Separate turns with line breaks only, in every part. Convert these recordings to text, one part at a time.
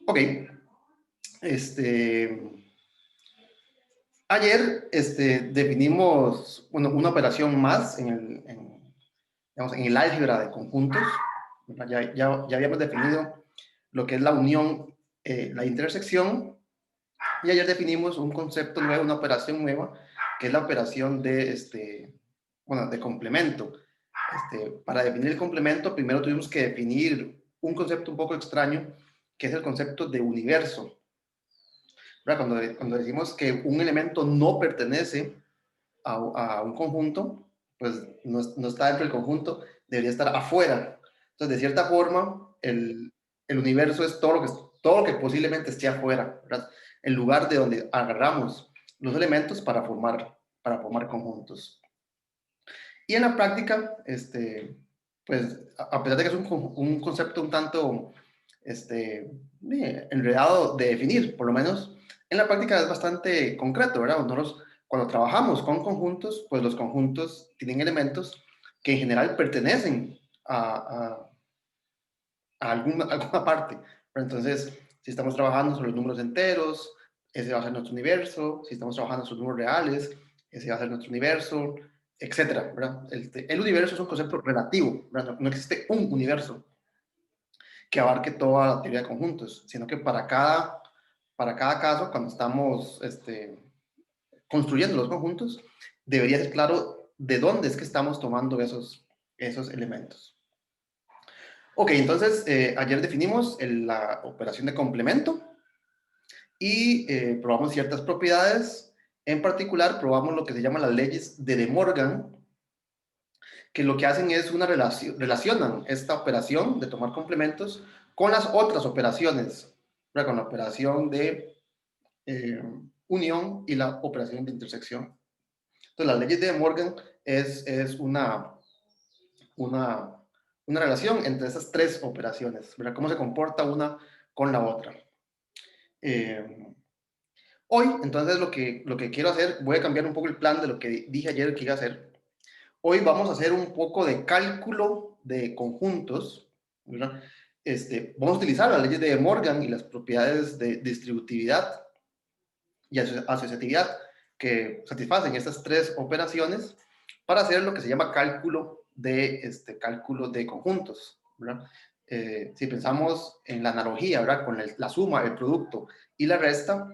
Ok, ayer definimos bueno, una operación más digamos, en el álgebra de conjuntos. Ya habíamos definido lo que es la unión, la intersección, y ayer definimos un concepto nuevo, una operación nueva, que es la operación bueno, de complemento. Para definir el complemento, primero tuvimos que definir un concepto un poco extraño, que es el concepto de universo. Cuando decimos que un elemento no pertenece a un conjunto, pues no está dentro del conjunto, debería estar afuera. Entonces, de cierta forma, el universo es todo lo que posiblemente esté afuera, ¿verdad? El lugar de donde agarramos los elementos para formar conjuntos. Y en la práctica, pues, a pesar de que es un concepto un tanto enredado de definir, por lo menos, en la práctica es bastante concreto, ¿verdad? Nosotros, cuando trabajamos con conjuntos, pues los conjuntos tienen elementos que en general pertenecen a alguna parte. Pero entonces, si estamos trabajando sobre los números enteros, ese va a ser nuestro universo. Si estamos trabajando sobre números reales, ese va a ser nuestro universo, etcétera, ¿verdad? El universo es un concepto relativo, ¿verdad? No existe un universo que abarque toda la teoría de conjuntos, sino que para cada caso, cuando estamos construyendo los conjuntos, debería ser claro de dónde es que estamos tomando esos elementos. Ok, entonces ayer definimos la operación de complemento y probamos ciertas propiedades. En particular, probamos lo que se llama las leyes de De Morgan, que lo que hacen es relacionan esta operación de tomar complementos con las otras operaciones, ¿verdad? Con la operación de eh, unión y la operación de intersección. Entonces, las leyes de De Morgan es una, una relación entre esas tres operaciones, ¿verdad? Cómo se comporta una con la otra. Eh, Hoy, entonces, lo que quiero hacer, voy a cambiar un poco el plan de lo que dije ayer que iba a hacer. Hoy vamos a hacer un poco de cálculo de conjuntos, ¿verdad? Vamos a utilizar las leyes de Morgan y las propiedades de distributividad y asociatividad que satisfacen estas tres operaciones para hacer lo que se llama cálculo de conjuntos, ¿verdad? Si pensamos en la analogía, ¿verdad? Con la suma, el producto y la resta,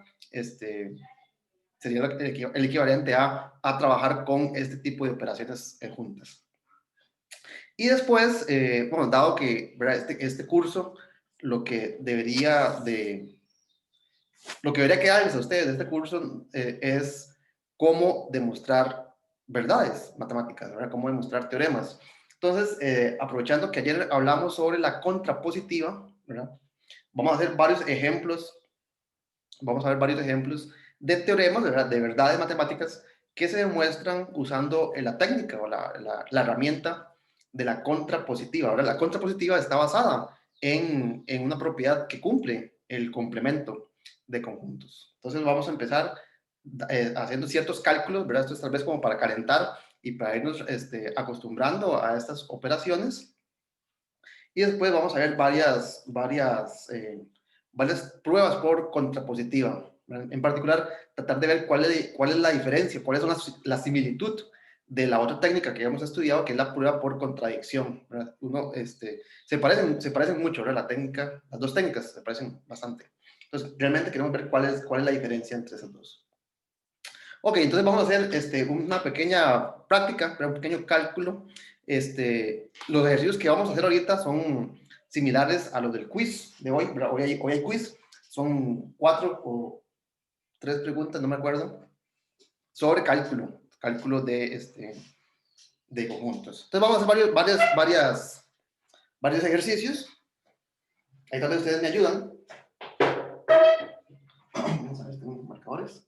sería el equivalente a trabajar con este tipo de operaciones juntas. Y después, bueno, dado que, ¿verdad? Este curso, lo que debería quedarles a ustedes de este curso es cómo demostrar verdades matemáticas, ¿verdad? Cómo demostrar teoremas. Entonces, aprovechando que ayer hablamos sobre la contrapositiva, ¿verdad? Vamos a hacer varios ejemplos, vamos a ver varios ejemplos de teoremas, ¿verdad? De verdades matemáticas que se demuestran usando la técnica o la herramienta de la contrapositiva. Ahora, la contrapositiva está basada en una propiedad que cumple el complemento de conjuntos. Entonces vamos a empezar haciendo ciertos cálculos, ¿verdad? Esto es tal vez como para calentar y para irnos acostumbrando a estas operaciones. Y después vamos a ver varias pruebas por contrapositiva. En particular, tratar de ver cuál es la diferencia, cuál es la similitud de la otra técnica que hemos estudiado, que es la prueba por contradicción, ¿verdad? Se parecen mucho, ¿verdad? Las dos técnicas se parecen bastante. Entonces, realmente queremos ver cuál es la diferencia entre esas dos. Ok, entonces vamos a hacer una pequeña práctica, un pequeño cálculo. Los ejercicios que vamos a hacer ahorita son similares a los del quiz de hoy. ¿Verdad? Hoy hay quiz. Son 4 o 3 preguntas, no me acuerdo, sobre cálculo de conjuntos. Entonces vamos a hacer varios ejercicios. Ahí tal vez ustedes me ayudan. Vamos a ver, tengo marcadores.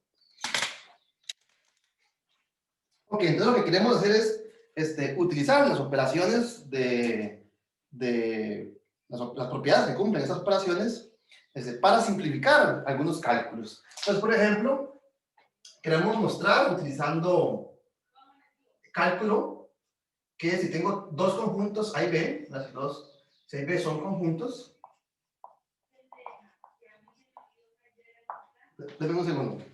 Ok, entonces lo que queremos hacer es utilizar las operaciones de las propiedades que cumplen esas operaciones para simplificar algunos cálculos. Entonces, por ejemplo, queremos mostrar utilizando cálculo que si tengo dos conjuntos A y B, las dos C y B son conjuntos, Deme un segundo.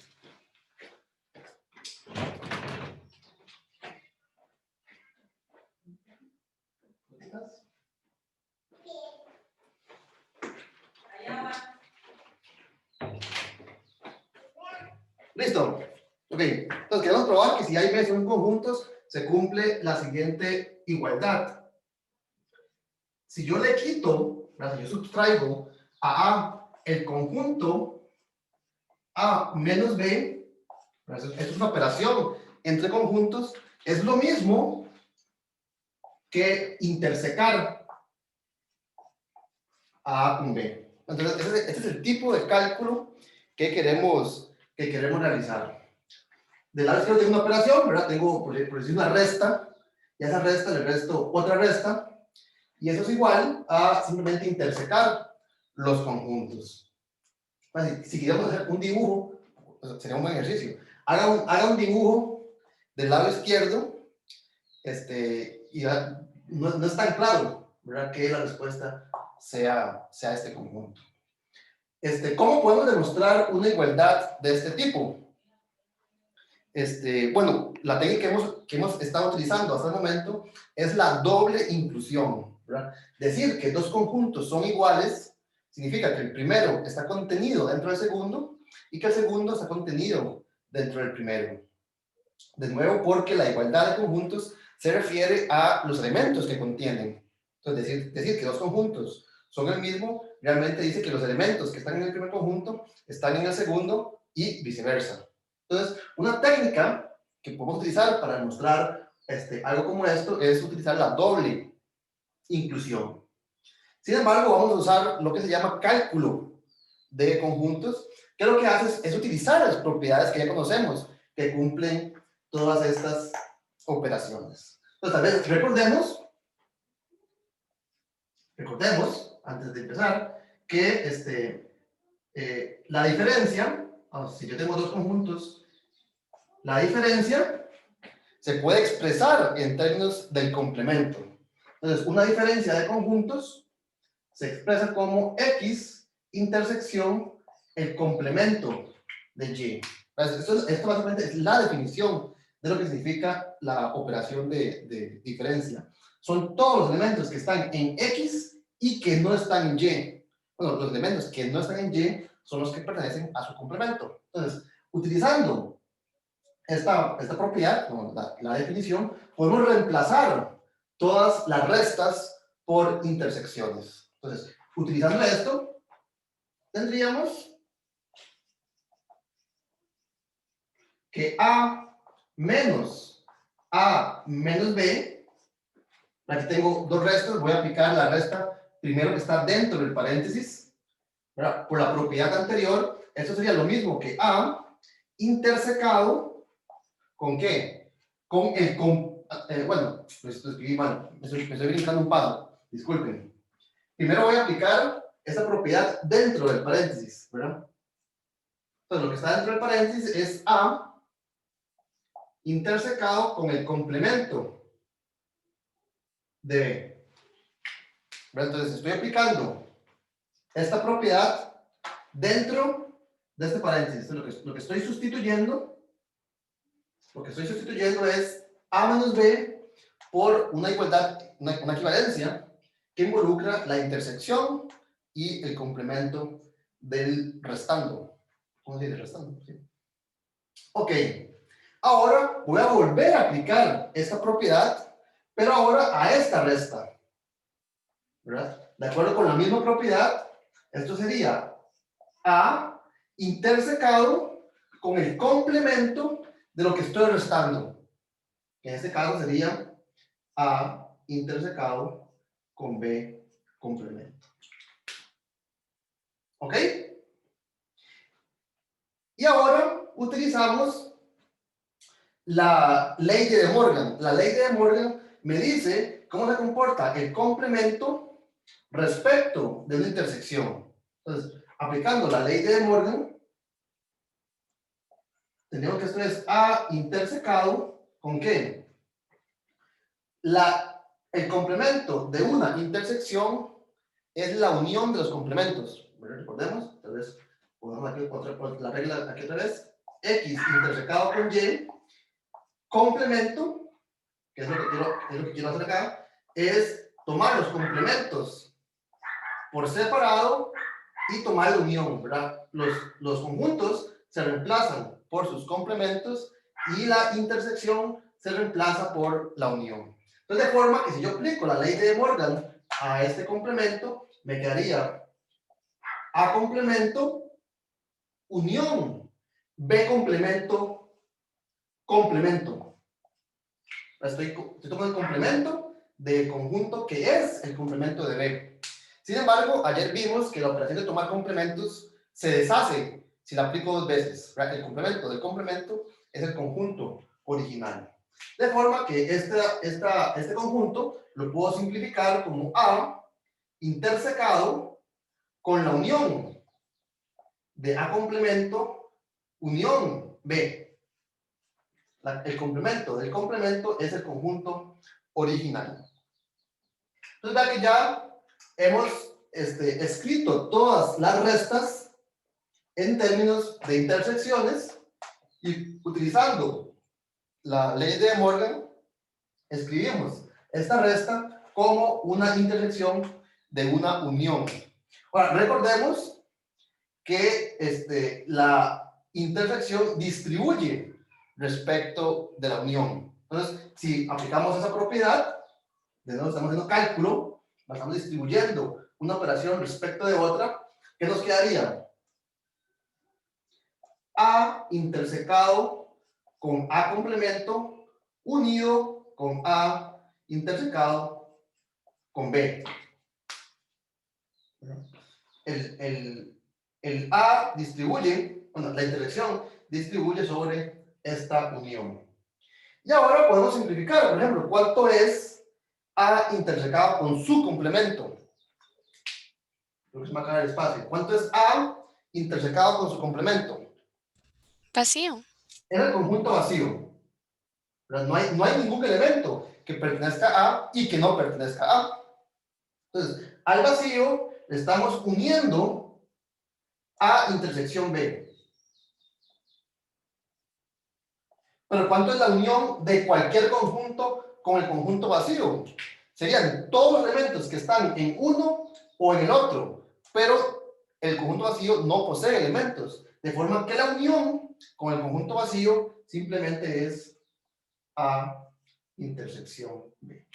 Listo. Ok, entonces queremos probar que si A y B son conjuntos, se cumple la siguiente igualdad. Si yo le quito, si yo sustraigo a A el conjunto A menos B, esto es una operación entre conjuntos, es lo mismo que intersecar A con B. Entonces, este es el tipo de cálculo que queremos realizar. Del lado izquierdo tengo una operación, ¿verdad? Tengo, por decir, una resta, y a esa resta le resto otra resta, y eso es igual a simplemente intersecar los conjuntos. Bueno, si quisiéramos hacer un dibujo, pues sería un buen ejercicio. Haga un dibujo del lado izquierdo, y no es tan claro, ¿verdad? Que la respuesta sea este conjunto. ¿Cómo podemos demostrar una igualdad de este tipo? Bueno, la técnica que hemos estado utilizando hasta el momento es la doble inclusión, ¿verdad? Decir que dos conjuntos son iguales significa que el primero está contenido dentro del segundo y que el segundo está contenido dentro del primero. De nuevo, porque la igualdad de conjuntos se refiere a los elementos que contienen. Entonces, decir que dos conjuntos son el mismo, realmente dice que los elementos que están en el primer conjunto están en el segundo y viceversa. Entonces, una técnica que podemos utilizar para demostrar algo como esto es utilizar la doble inclusión. Sin embargo, vamos a usar lo que se llama cálculo de conjuntos, que lo que hace es utilizar las propiedades que ya conocemos, que cumplen todas estas operaciones. Entonces, tal vez recordemos, antes de empezar, que la diferencia, si yo tengo dos conjuntos, la diferencia se puede expresar en términos del complemento. Entonces, una diferencia de conjuntos se expresa como X intersección el complemento de Y. Esto básicamente es la definición de lo que significa la operación de diferencia. Son todos los elementos que están en X y que no están en Y. Bueno, los elementos que no están en Y son los que pertenecen a su complemento. Entonces, utilizando esta propiedad, la definición, podemos reemplazar todas las restas por intersecciones. Entonces, utilizando esto, tendríamos que A menos B, aquí tengo dos restas, voy a aplicar la resta primero que está dentro del paréntesis, ¿verdad? Por la propiedad anterior, esto sería lo mismo que A intersecado ¿con qué? Con el, bueno, pues lo escribí mal, me estoy brincando un paso, disculpen. Primero voy a aplicar esta propiedad dentro del paréntesis, ¿verdad? Entonces, lo que está dentro del paréntesis es A intersecado con el complemento de B. ¿Verdad? Entonces, estoy aplicando esta propiedad dentro de este paréntesis. Entonces, lo que estoy sustituyendo es A menos B por una igualdad, una equivalencia que involucra la intersección y el complemento del restando. ¿Cómo se dice restando? Sí. Ok. Ahora voy a volver a aplicar esta propiedad, pero ahora a esta resta. ¿Verdad? De acuerdo con la misma propiedad, esto sería A intersecado con el complemento de lo que estoy restando. En este caso sería A intersecado con B complemento. ¿Ok? Y ahora utilizamos la ley de De Morgan. La ley de De Morgan me dice cómo se comporta el complemento respecto de una intersección. Entonces, aplicando la ley de De Morgan, tenemos que esto es A intersecado ¿con qué? El complemento de una intersección es la unión de los complementos. Bueno, recordemos, tal vez podemos vamos aquí la regla aquí otra vez, X intersecado con Y, complemento, que es lo que quiero hacer acá, es tomar los complementos por separado y tomar la unión, ¿verdad? Los conjuntos se reemplazan por sus complementos y la intersección se reemplaza por la unión. Entonces, de forma que si yo aplico la ley de De Morgan a este complemento, me quedaría A complemento, unión, B complemento, complemento. Estoy tomando el complemento del conjunto que es el complemento de B. Sin embargo, ayer vimos que la operación de tomar complementos se deshace si la aplico dos veces. El complemento del complemento es el conjunto original. De forma que este conjunto lo puedo simplificar como A intersecado con la unión de A complemento, unión B. El complemento del complemento es el conjunto original. Entonces, vean que ya hemos escrito todas las restas en términos de intersecciones y utilizando la ley de De Morgan, escribimos esta resta como una intersección de una unión. Ahora, recordemos que la intersección distribuye respecto de la unión. Entonces, si aplicamos esa propiedad, de nuevo estamos haciendo cálculo, estamos distribuyendo una operación respecto de otra, ¿qué nos quedaría? A intersecado con A complemento unido con A intersecado con B. El A distribuye, bueno, la intersección distribuye sobre esta unión. Y ahora podemos simplificar, por ejemplo, ¿cuánto es A intersecado con su complemento? Creo que se me acaba el espacio. ¿Cuánto es A intersecado con su complemento?
Vacío.
Es el conjunto vacío. Pero no hay ningún elemento que pertenezca a y que no pertenezca a. Entonces, al vacío le estamos uniendo A intersección B. Pero ¿cuánto es la unión de cualquier conjunto con el conjunto vacío? Serían todos los elementos que están en uno o en el otro, pero el conjunto vacío no posee elementos, de forma que la unión con el conjunto vacío simplemente es A intersección B.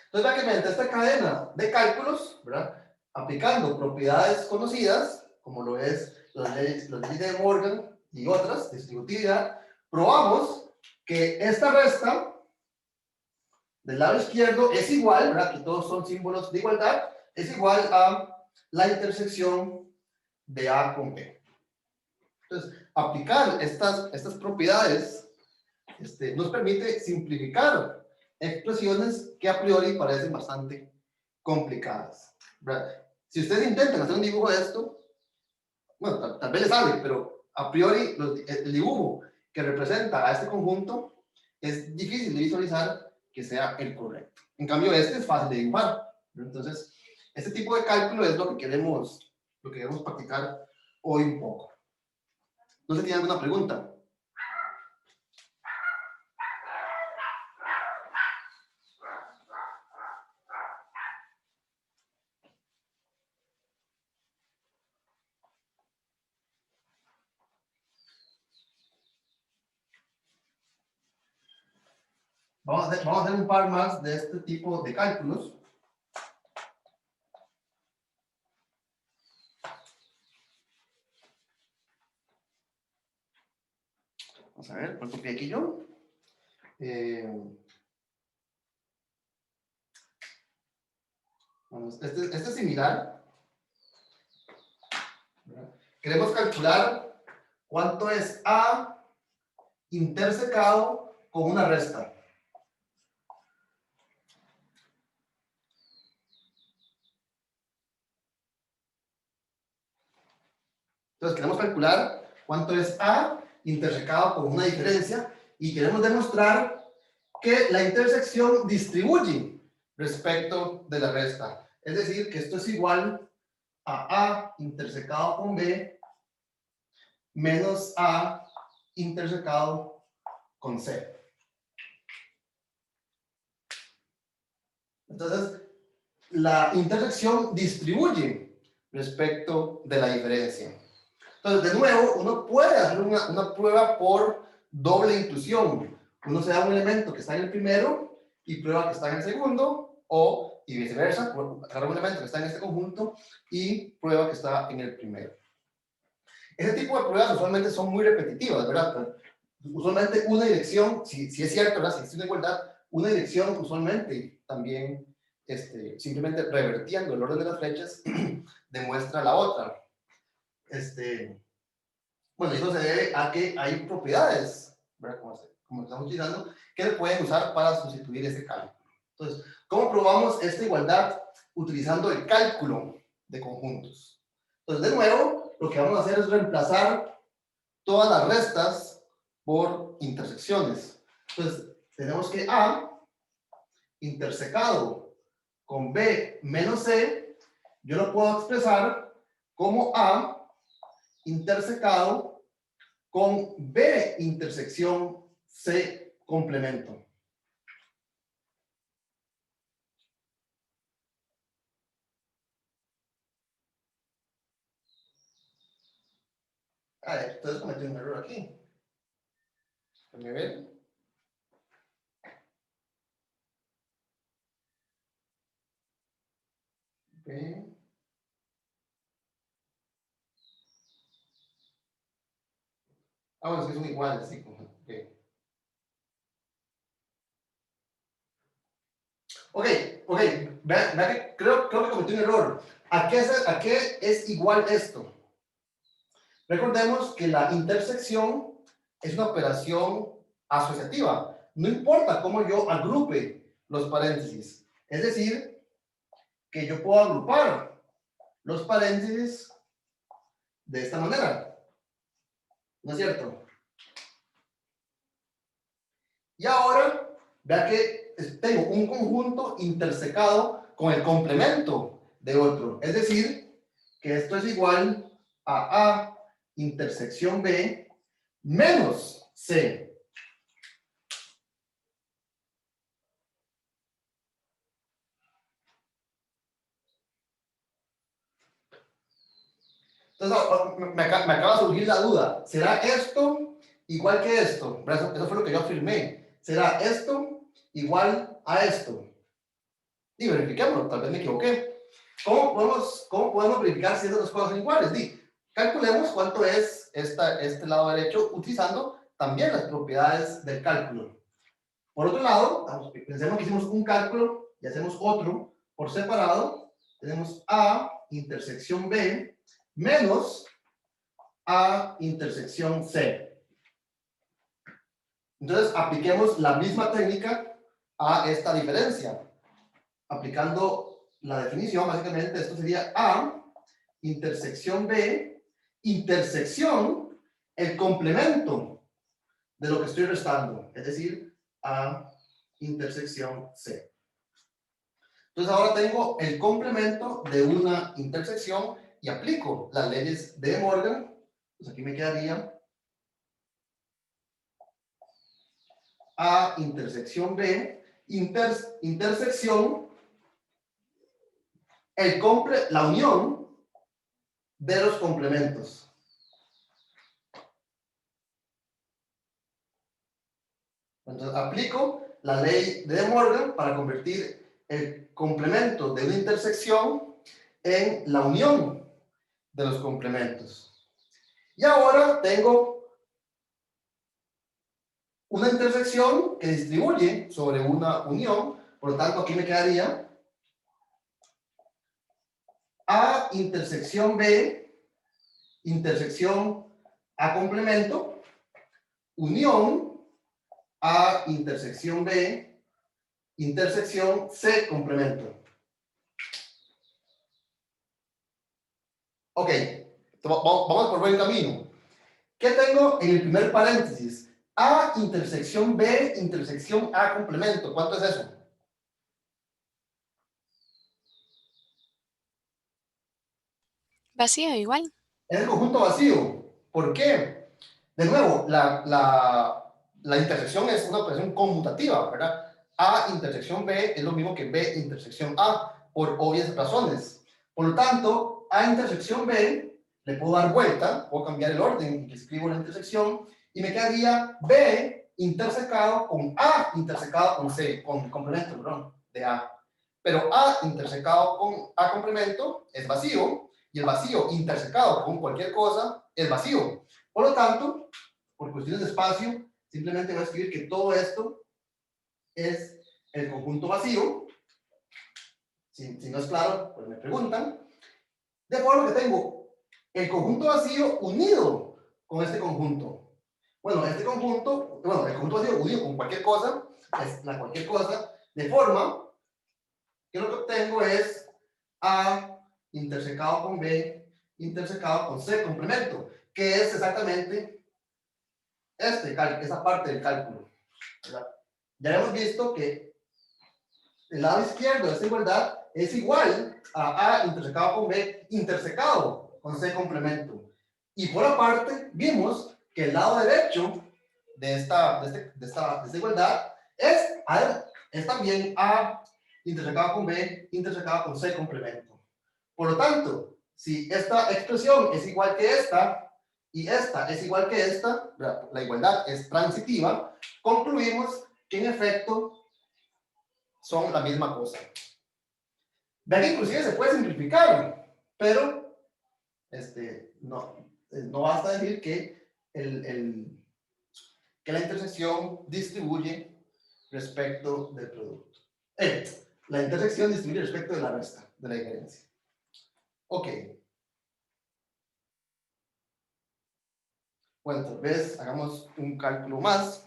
Entonces, vean que mediante esta cadena de cálculos, ¿verdad?, aplicando propiedades conocidas, como lo es las leyes de De Morgan y otras, distributividad, probamos que esta resta del lado izquierdo es igual, ¿verdad?, que todos son símbolos de igualdad, es igual a la intersección de A con B. Entonces, aplicar estas propiedades nos permite simplificar expresiones que a priori parecen bastante complicadas, ¿verdad? Si ustedes intentan hacer un dibujo de esto, bueno, tal vez les sale, pero a priori el dibujo que representa a este conjunto es difícil de visualizar que sea el correcto. En cambio, este es fácil de dibujar. Entonces, este tipo de cálculo es lo que queremos practicar hoy un poco. ¿No se tiene alguna pregunta? Vamos a hacer un par más de este tipo de cálculos. Vamos a ver, ¿cuál copié aquí yo? Este es similar. Queremos calcular cuánto es A intersecado con una resta. Entonces queremos calcular cuánto es A intersecado con una diferencia y queremos demostrar que la intersección distribuye respecto de la resta. Es decir, que esto es igual a A intersecado con B menos A intersecado con C. Entonces, la intersección distribuye respecto de la diferencia. Entonces, de nuevo, uno puede hacer una prueba por doble inclusión. Uno se da un elemento que está en el primero y prueba que está en el segundo, o y viceversa, agarra un elemento que está en este conjunto y prueba que está en el primero. Ese tipo de pruebas usualmente son muy repetitivas, ¿verdad? Usualmente una dirección, si es cierto, ¿verdad? Si existe una igualdad, una dirección usualmente también simplemente revertiendo el orden de las flechas demuestra la otra. Bueno, eso se debe a que hay propiedades, ¿verdad? Como estamos utilizando, que se pueden usar para sustituir ese cálculo. Entonces, ¿cómo probamos esta igualdad? Utilizando el cálculo de conjuntos. Entonces, de nuevo, lo que vamos a hacer es reemplazar todas las restas por intersecciones. Entonces, tenemos que A intersecado con B menos C, yo lo puedo expresar como A intersecado con B intersección C complemento. A ver, entonces cometí un error aquí. Déjame ver. B. Bueno, es que son iguales, sí. Ok, vean que creo que cometí un error. ¿A qué es igual esto? Recordemos que la intersección es una operación asociativa. No importa cómo yo agrupe los paréntesis. Es decir, que yo puedo agrupar los paréntesis de esta manera. ¿No es cierto? Y ahora, vea que tengo un conjunto intersecado con el complemento de otro. Es decir, que esto es igual a A intersección B menos C. Entonces, me acaba de surgir la duda. ¿Será esto igual que esto? Eso fue lo que yo afirmé. ¿Será esto igual a esto? Y verifiquémoslo, tal vez me equivoqué. ¿Cómo podemos verificar si esas dos cosas son iguales? Calculemos cuánto es este lado derecho utilizando también las propiedades del cálculo. Por otro lado, pensemos que hicimos un cálculo y hacemos otro por separado. Tenemos A intersección B menos A intersección C. Entonces, apliquemos la misma técnica a esta diferencia. Aplicando la definición, básicamente esto sería A intersección B, intersección, el complemento de lo que estoy restando, es decir, A intersección C. Entonces ahora tengo el complemento de una intersección y aplico las leyes de Morgan. Pues aquí me quedaría A intersección B, intersección, la unión de los complementos. Entonces aplico la ley de Morgan para convertir el complemento de una intersección en la unión de los complementos. Y ahora tengo una intersección que distribuye sobre una unión, por lo tanto aquí me quedaría A intersección B, intersección A complemento, unión A intersección B, intersección C complemento. Ok, vamos por buen camino. ¿Qué tengo en el primer paréntesis? A intersección B, intersección A complemento. ¿Cuánto es eso?
Vacío igual.
Es el conjunto vacío. ¿Por qué? De nuevo, la intersección es una operación conmutativa, ¿verdad? A intersección B es lo mismo que B intersección A, por obvias razones. Por lo tanto, A intersección B, le puedo dar vuelta, puedo cambiar el orden en que escribo la intersección, y me quedaría B intersecado con A intersecado con C, con complemento, perdón, de A. Pero A intersecado con A complemento es vacío, y el vacío intersecado con cualquier cosa es vacío. Por lo tanto, por cuestiones de espacio, simplemente voy a escribir que todo esto es el conjunto vacío. Si no es claro, pues me preguntan. De forma que tengo el conjunto vacío unido con este conjunto. Bueno, el conjunto vacío unido con cualquier cosa, es la cualquier cosa, de forma que lo que obtengo es A intersecado con B intersecado con C complemento, que es exactamente esa parte del cálculo, ¿verdad? Ya hemos visto que el lado izquierdo de esta igualdad es igual a A intersecado con B intersecado con C complemento. Y por aparte, vimos que el lado derecho de esta igualdad es también A intersecado con B intersecado con C complemento. Por lo tanto, si esta expresión es igual que esta y esta es igual que esta, la igualdad es transitiva, concluimos que en efecto son la misma cosa. Vean que inclusive se puede simplificar, pero no basta decir que, que la intersección distribuye respecto del producto. La intersección distribuye respecto de la resta, de la diferencia. Ok. Bueno, tal vez hagamos un cálculo más.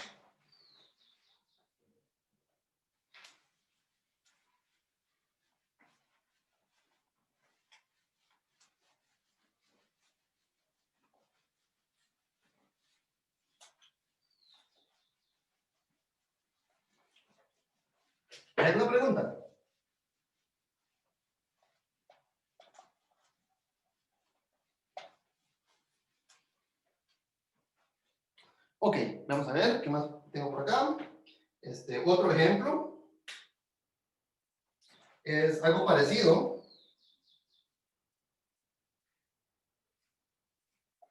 ¿Hay alguna pregunta? Ok, vamos a ver qué más tengo por acá. Otro ejemplo es algo parecido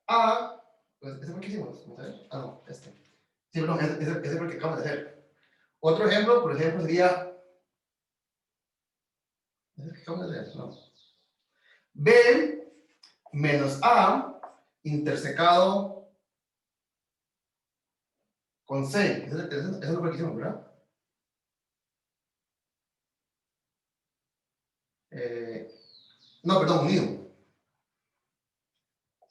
a, pues, ese fue el que hicimos, vamos a ver. Ah, no, Sí, perdón, ese fue el que acabamos de hacer. Otro ejemplo, por ejemplo, sería, ¿ese que acabamos de hacer? No. B menos A intersecado con C. Ese es lo que hicimos, ¿verdad? No, perdón, unido.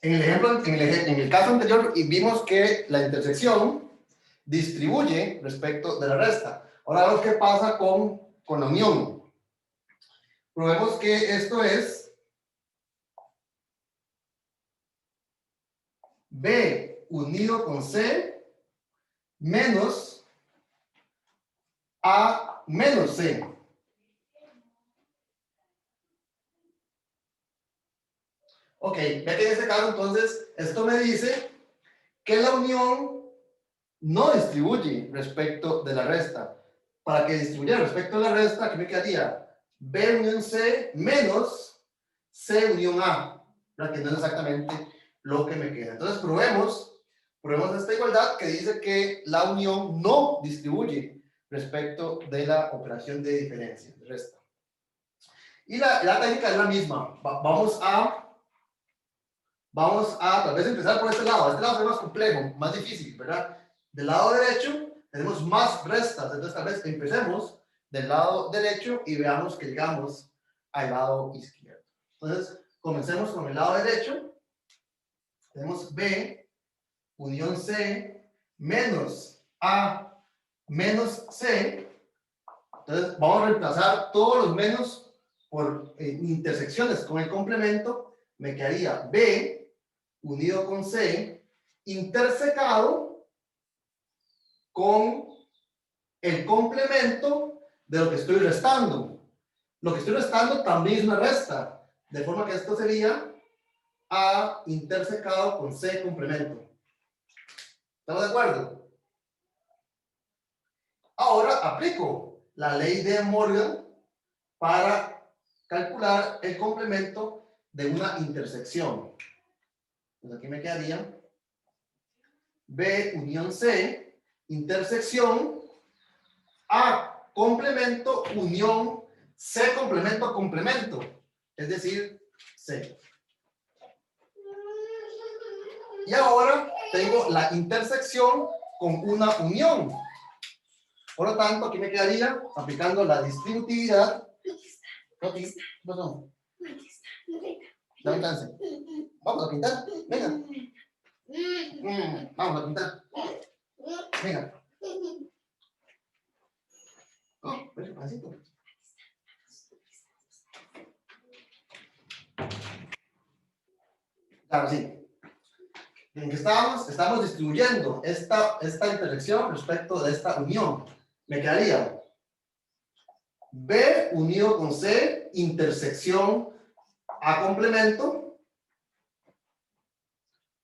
En el ejemplo, en el caso anterior, vimos que la intersección distribuye respecto de la resta. Ahora vemos qué pasa con la unión. Probemos que esto es B unido con C menos A menos C. Ok, ve que en este caso entonces esto me dice que la unión no distribuye respecto de la resta. Para que distribuyera respecto de la resta, aquí me quedaría B unión C menos C unión A, ¿verdad? Que no es exactamente lo que me queda. Entonces probemos esta igualdad que dice que la unión no distribuye respecto de la operación de diferencia, de resta. Y la técnica es la misma. Vamos a tal vez empezar por este lado. Este lado es más complejo, más difícil, ¿verdad? Del lado derecho tenemos más restas, entonces tal vez empecemos del lado derecho y veamos que llegamos al lado izquierdo. Entonces, comencemos con el lado derecho. Tenemos B unión C menos A menos C. Entonces, vamos a reemplazar todos los menos por intersecciones con el complemento. Me quedaría B unido con C intersecado con el complemento de lo que estoy restando. Lo que estoy restando también es una resta, de forma que esto sería A intersecado con C complemento. ¿Estamos de acuerdo? Ahora aplico la ley de Morgan para calcular el complemento de una intersección. Entonces aquí me quedaría B unión C, intersección A complemento unión C complemento complemento, es decir, C. Y ahora tengo la intersección con una unión. Por lo tanto, aquí me quedaría aplicando la distributividad. Okay. Perdón. Dame un chance. Vamos a pintar. Venga. Vamos a pintar. Venga. Oh, despacito. Claro, sí. ¿En qué estamos? Estamos distribuyendo esta intersección respecto de esta unión. Me quedaría B unido con C, intersección A complemento,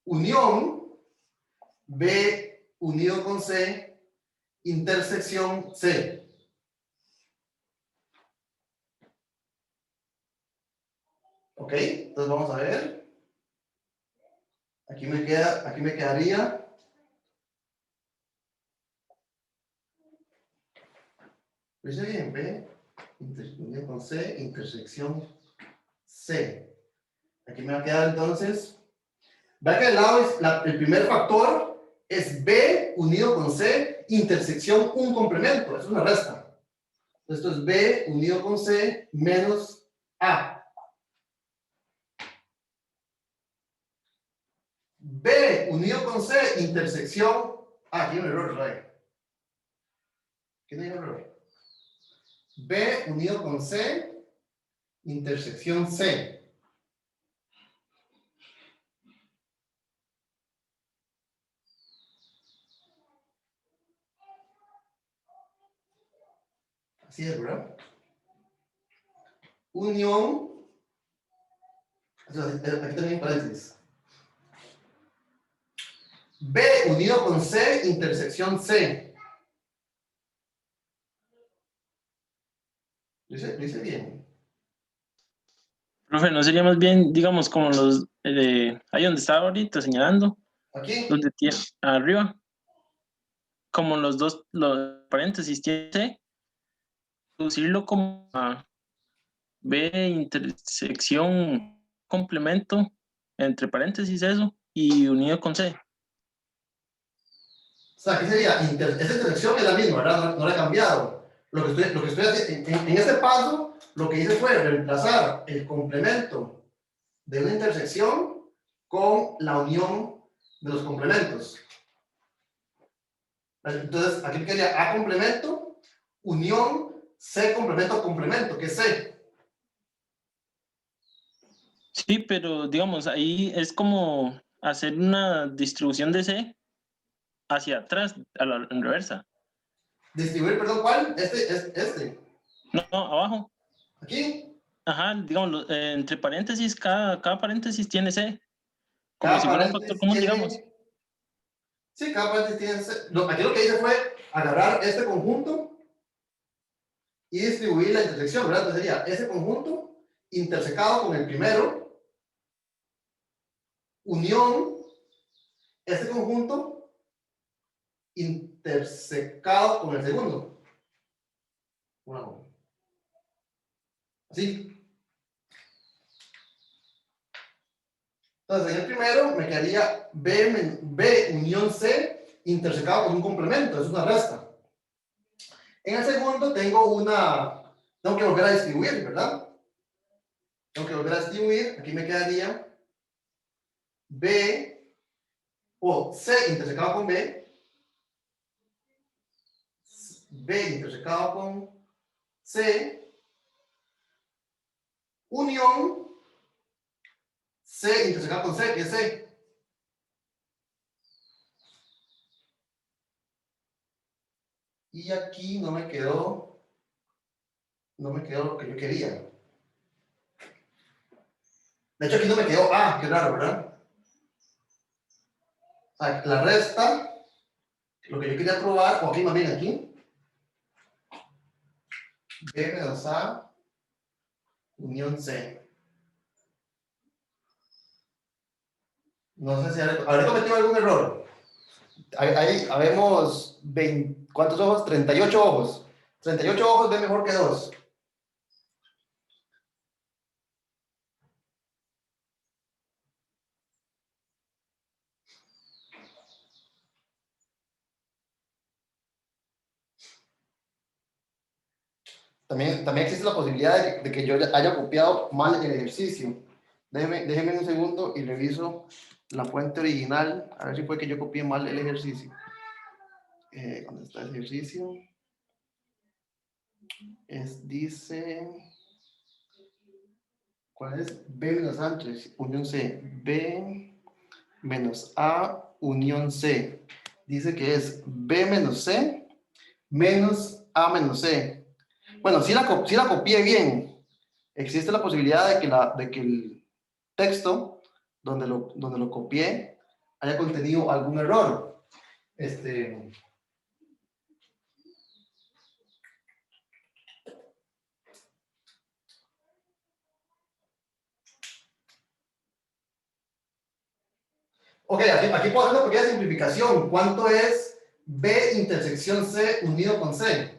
unión B unido con C, intersección C. Ok, entonces vamos a ver. Aquí me quedaría. Lo hice bien, B, unión con C, intersección C. Aquí me va a quedar entonces. Vea que al lado el primer factor es B unido con C, intersección un complemento. Es una resta. Esto es B unido con C menos A. B unido con C, intersección. Aquí hay un error, Ray. ¿Qué hay un error? B unido con C, intersección C. Así es, ¿verdad? Unión. Aquí también hay paréntesis. B unido con C, intersección C. Lo hice bien.
Profe, ¿no sería más bien, digamos, como los ahí donde estaba ahorita señalando,
Aquí.
donde tiene arriba, como los paréntesis tiene C, reducirlo como a B intersección complemento, entre paréntesis eso, y unido con C.
O sea, ¿qué sería? Esa intersección es la misma, ¿verdad? No la he cambiado. Lo que estoy haciendo, en este paso, lo que hice fue reemplazar el complemento de una intersección con la unión de los complementos. Entonces, aquí quedaría A complemento, unión, C complemento, complemento, que es C.
Sí, pero digamos, ahí es como hacer una distribución de C hacia atrás, en reversa.
Distribuir, perdón, ¿cuál? Este.
No, abajo.
Aquí.
Ajá, digamos, entre paréntesis, cada paréntesis tiene C, como
Cada
si fuera un factor
paréntesis
común, digamos.
tiene. Sí, cada paréntesis tiene C. Aquí lo que hice fue agarrar este conjunto y distribuir la intersección, ¿verdad? Entonces sería ese conjunto intersecado con el primero, unión, este conjunto intersecado con el segundo. Wow. Así. Entonces, en el primero me quedaría B unión C intersecado con un complemento, es una resta. En el segundo tengo que volver a distribuir, ¿verdad? Tengo que volver a distribuir, aquí me quedaría B o C intersecado con B intersecado con C, unión C intersecado con C, que es C. Y aquí no me quedó lo que yo quería. De hecho, aquí no me quedó A, qué raro, ¿verdad? La resta Lo que yo quería probar, o aquí más bien aquí, B menos A unión C. No sé si habré cometido algún error. Ahí habemos 20, ¿cuántos ojos? 38 ojos. 38 ojos ve mejor que 2. También existe la posibilidad de que yo haya copiado mal el ejercicio. Déjeme un segundo y reviso la fuente original. A ver si fue que yo copié mal el ejercicio. ¿Dónde está el ejercicio? Dice... ¿Cuál es? B menos A unión C. B menos A unión C. Dice que es B menos C menos A menos C. Bueno, si la copié bien. Existe la posibilidad de que el texto donde lo copié haya contenido algún error. Ok, aquí puedo hacer una pequeña simplificación. ¿Cuánto es B intersección C unido con C?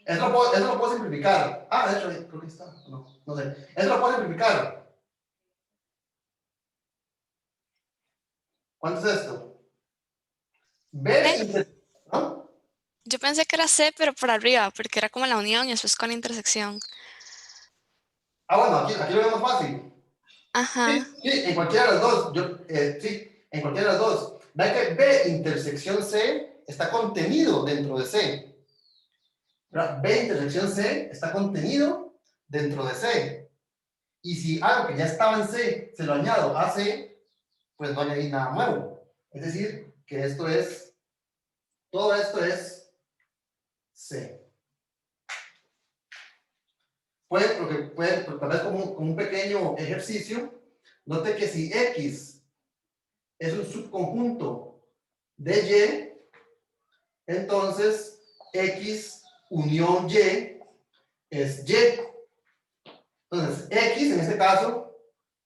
Eso lo puedo simplificar. Ah, de hecho, creo que está. No sé. Eso lo puedo simplificar. ¿Cuánto es esto? B. ¿No?
Yo pensé que era C, pero por arriba, porque era como la unión y después con la intersección.
Ah, bueno, aquí lo vemos fácil.
Ajá.
Sí, en cualquiera de las dos. Sí, en cualquiera de las dos. Ve que B intersección C está contenido dentro de C. ¿Verdad? B intersección C está contenido dentro de C. Y si algo que ya estaba en C se lo añado a C, pues no añadí nada nuevo. Es decir, que todo esto es C. Tal vez como un pequeño ejercicio, note que si X es un subconjunto de Y, entonces X unión Y es Y. Entonces, X en este caso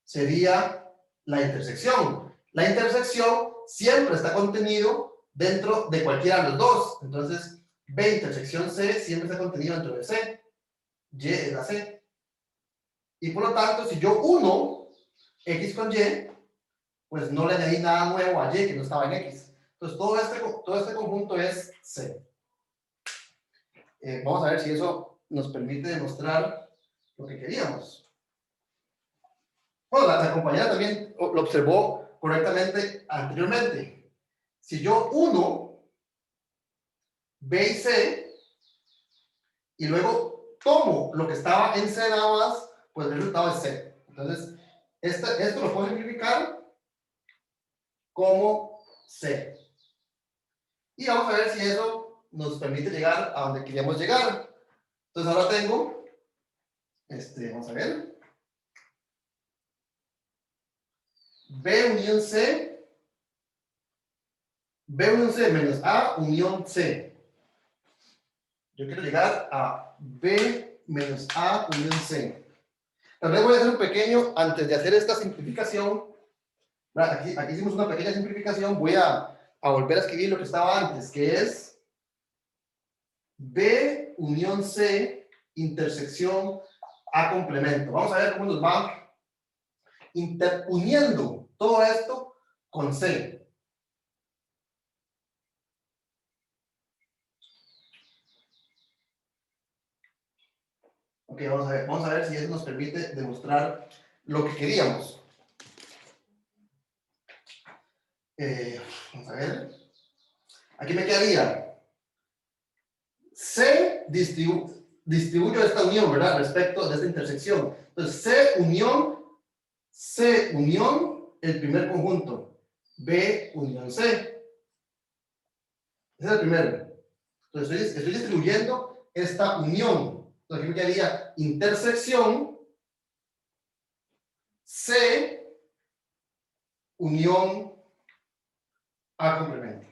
sería la intersección. La intersección siempre está contenido dentro de cualquiera de los dos. Entonces, B intersección C siempre está contenido dentro de C. Y es la C. Y por lo tanto, si yo uno X con Y, pues no le añadí nada nuevo a Y que no estaba en X. Entonces, todo este conjunto es C. Vamos a ver si eso nos permite demostrar lo que queríamos. Bueno, la compañera también lo observó correctamente anteriormente. Si yo uno B y C, y luego tomo lo que estaba en C nada más, pues el resultado es C. Entonces, esto lo puedo simplificar como C. Y vamos a ver si eso nos permite llegar a donde queríamos llegar. Entonces ahora tengo, vamos a ver, B unión C, B unión C menos A unión C. Yo quiero llegar a B menos A unión C. Tal vez voy a hacer un pequeño, antes de hacer esta simplificación, aquí hicimos una pequeña simplificación, voy a volver a escribir lo que estaba antes, que es B unión C intersección A complemento. Vamos a ver cómo nos va interuniendo todo esto con C. Ok, vamos a ver si eso nos permite demostrar lo que queríamos. Vamos a ver. Aquí me quedaría C distribuyo esta unión, ¿verdad? Respecto de esta intersección. Entonces, C unión, el primer conjunto. B unión C. Ese es el primero. Entonces, estoy distribuyendo esta unión. Entonces, aquí me quedaría intersección C unión A complemento.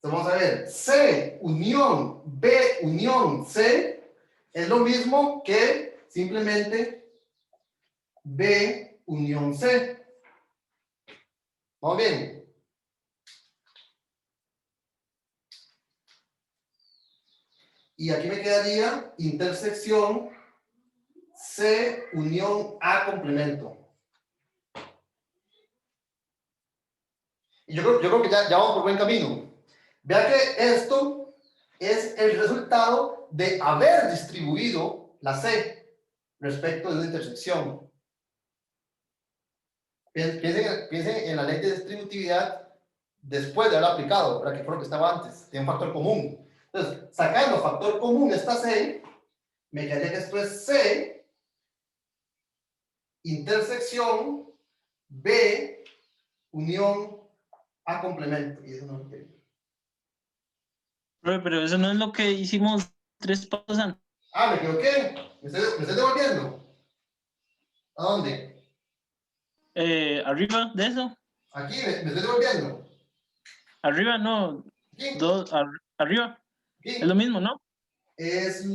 Entonces vamos a ver, C unión B unión C es lo mismo que simplemente B unión C. ¿Vamos bien? Y aquí me quedaría intersección C unión A complemento. Y yo creo que ya vamos por buen camino. Vea que esto es el resultado de haber distribuido la C respecto de una intersección. Piensen en la ley de distributividad después de haberla aplicado, ¿verdad? Que fue lo que estaba antes, tiene un factor común. Entonces, sacando factor común esta C, me quedaría que esto es C intersección B unión A complemento. Y eso no lo quiero.
Pero eso no es lo que hicimos 3 pasos antes.
Ah, me equivoqué. ¿Me estoy devolviendo? ¿A dónde?
Arriba de eso.
Aquí, me estoy devolviendo.
Arriba, no.
Aquí,
Arriba.
aquí.
Es lo mismo, ¿no?
Es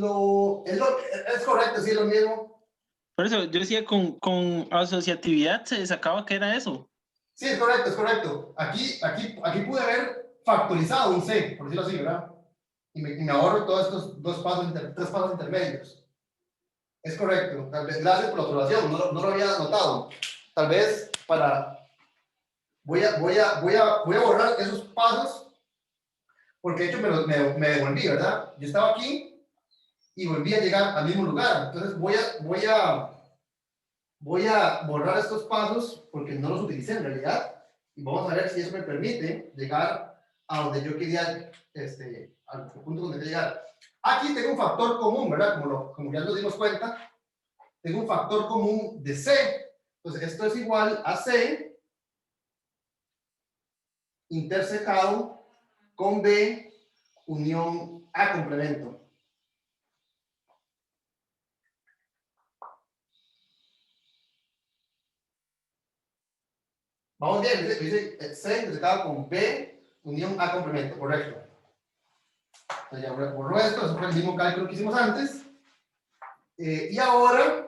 correcto, sí, es lo mismo.
Por eso yo decía con asociatividad se sacaba que era eso.
Sí, es correcto, es correcto. Aquí pude haber factorizado un C, por decirlo así, ¿verdad? Y me ahorro todos estos tres pasos intermedios. Es correcto. Tal vez, gracias por la observación, no lo había notado. Tal vez voy a borrar esos pasos porque de hecho me devolví, ¿verdad? Yo estaba aquí y volví a llegar al mismo lugar. Entonces voy a borrar estos pasos porque no los utilicé en realidad y vamos a ver si eso me permite llegar a donde yo quería, al punto donde quería llegar. Aquí tengo un factor común, ¿verdad? Como ya nos dimos cuenta, tengo un factor común de C. Entonces esto es igual a C intersecado con B unión A complemento. Vamos bien, dice C intersecado con B unión A complemento, correcto. Entonces ya borro esto, eso fue el mismo cálculo que hicimos antes. Y ahora,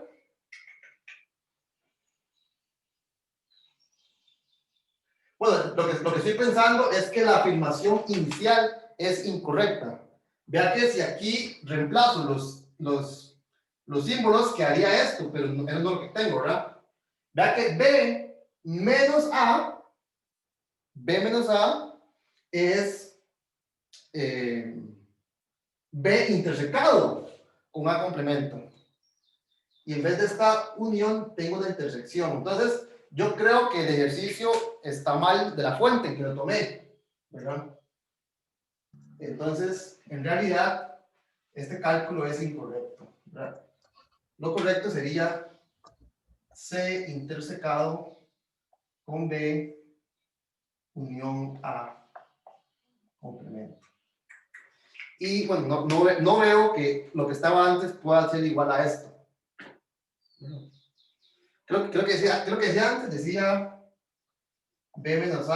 bueno, lo que estoy pensando es que la afirmación inicial es incorrecta. Vea que si aquí reemplazo los símbolos, quedaría esto, pero no es lo que tengo, ¿verdad? Vea que B menos A es B intersecado con A complemento. Y en vez de esta unión, tengo una intersección. Entonces, yo creo que el ejercicio está mal de la fuente en que lo tomé, ¿verdad? Entonces, en realidad, este cálculo es incorrecto, ¿verdad? Lo correcto sería C intersecado con B unión A complemento. Y bueno, no veo que lo que estaba antes pueda ser igual a esto. Creo que decía antes, decía B menos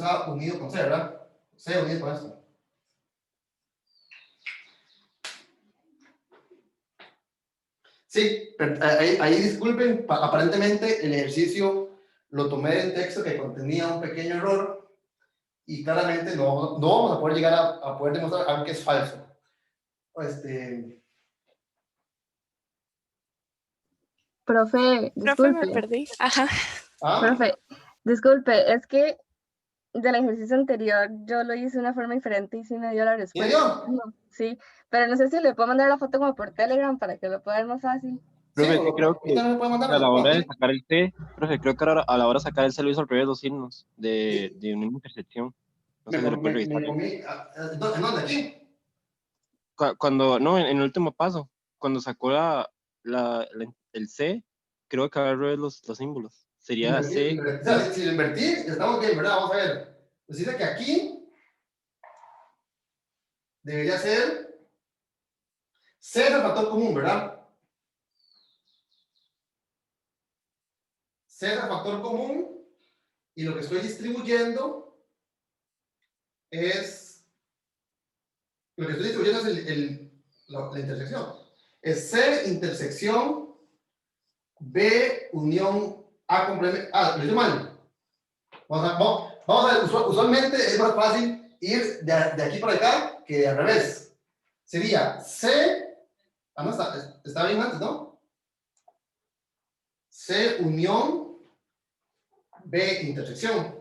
A unido con C, ¿verdad? C unido con esto. Sí, pero ahí disculpen, aparentemente el ejercicio lo tomé del texto que contenía un pequeño error y claramente no vamos a poder llegar a poder demostrar algo que es falso.
Profe,
Profe,
me
disculpe,
perdí. Ajá.
¿Ah?
profe, disculpe, es que del ejercicio anterior yo lo hice de una forma diferente y sí me dio la
¿Y
respuesta.
yo?
No, sí, pero no sé si le puedo mandar la foto como por Telegram para que lo pueda ver más fácil.
Sí,
Profe, que creo
ahorita
que
no me puede mandar.
a la hora de sacar el C, profe, creo que ahora a la hora de sacar el C lo hizo al revés los signos de una intersección. No sé si lo puede revisar.
¿En dónde? ¿Aquí?
Cuando, no, en el último paso, cuando sacó el C, creo que al revés los símbolos. Sería C.
O sea, si lo invertí, estamos bien, ¿verdad? Vamos a ver. Pues dice que aquí debería ser C es el factor común, ¿verdad? C es el factor común y lo que estoy distribuyendo es la intersección. Es C intersección B unión A complemento. Lo hice mal. Vamos a ver, usualmente es más fácil ir de aquí para acá que al revés. Sería C, no está bien antes, ¿no? C unión B intersección.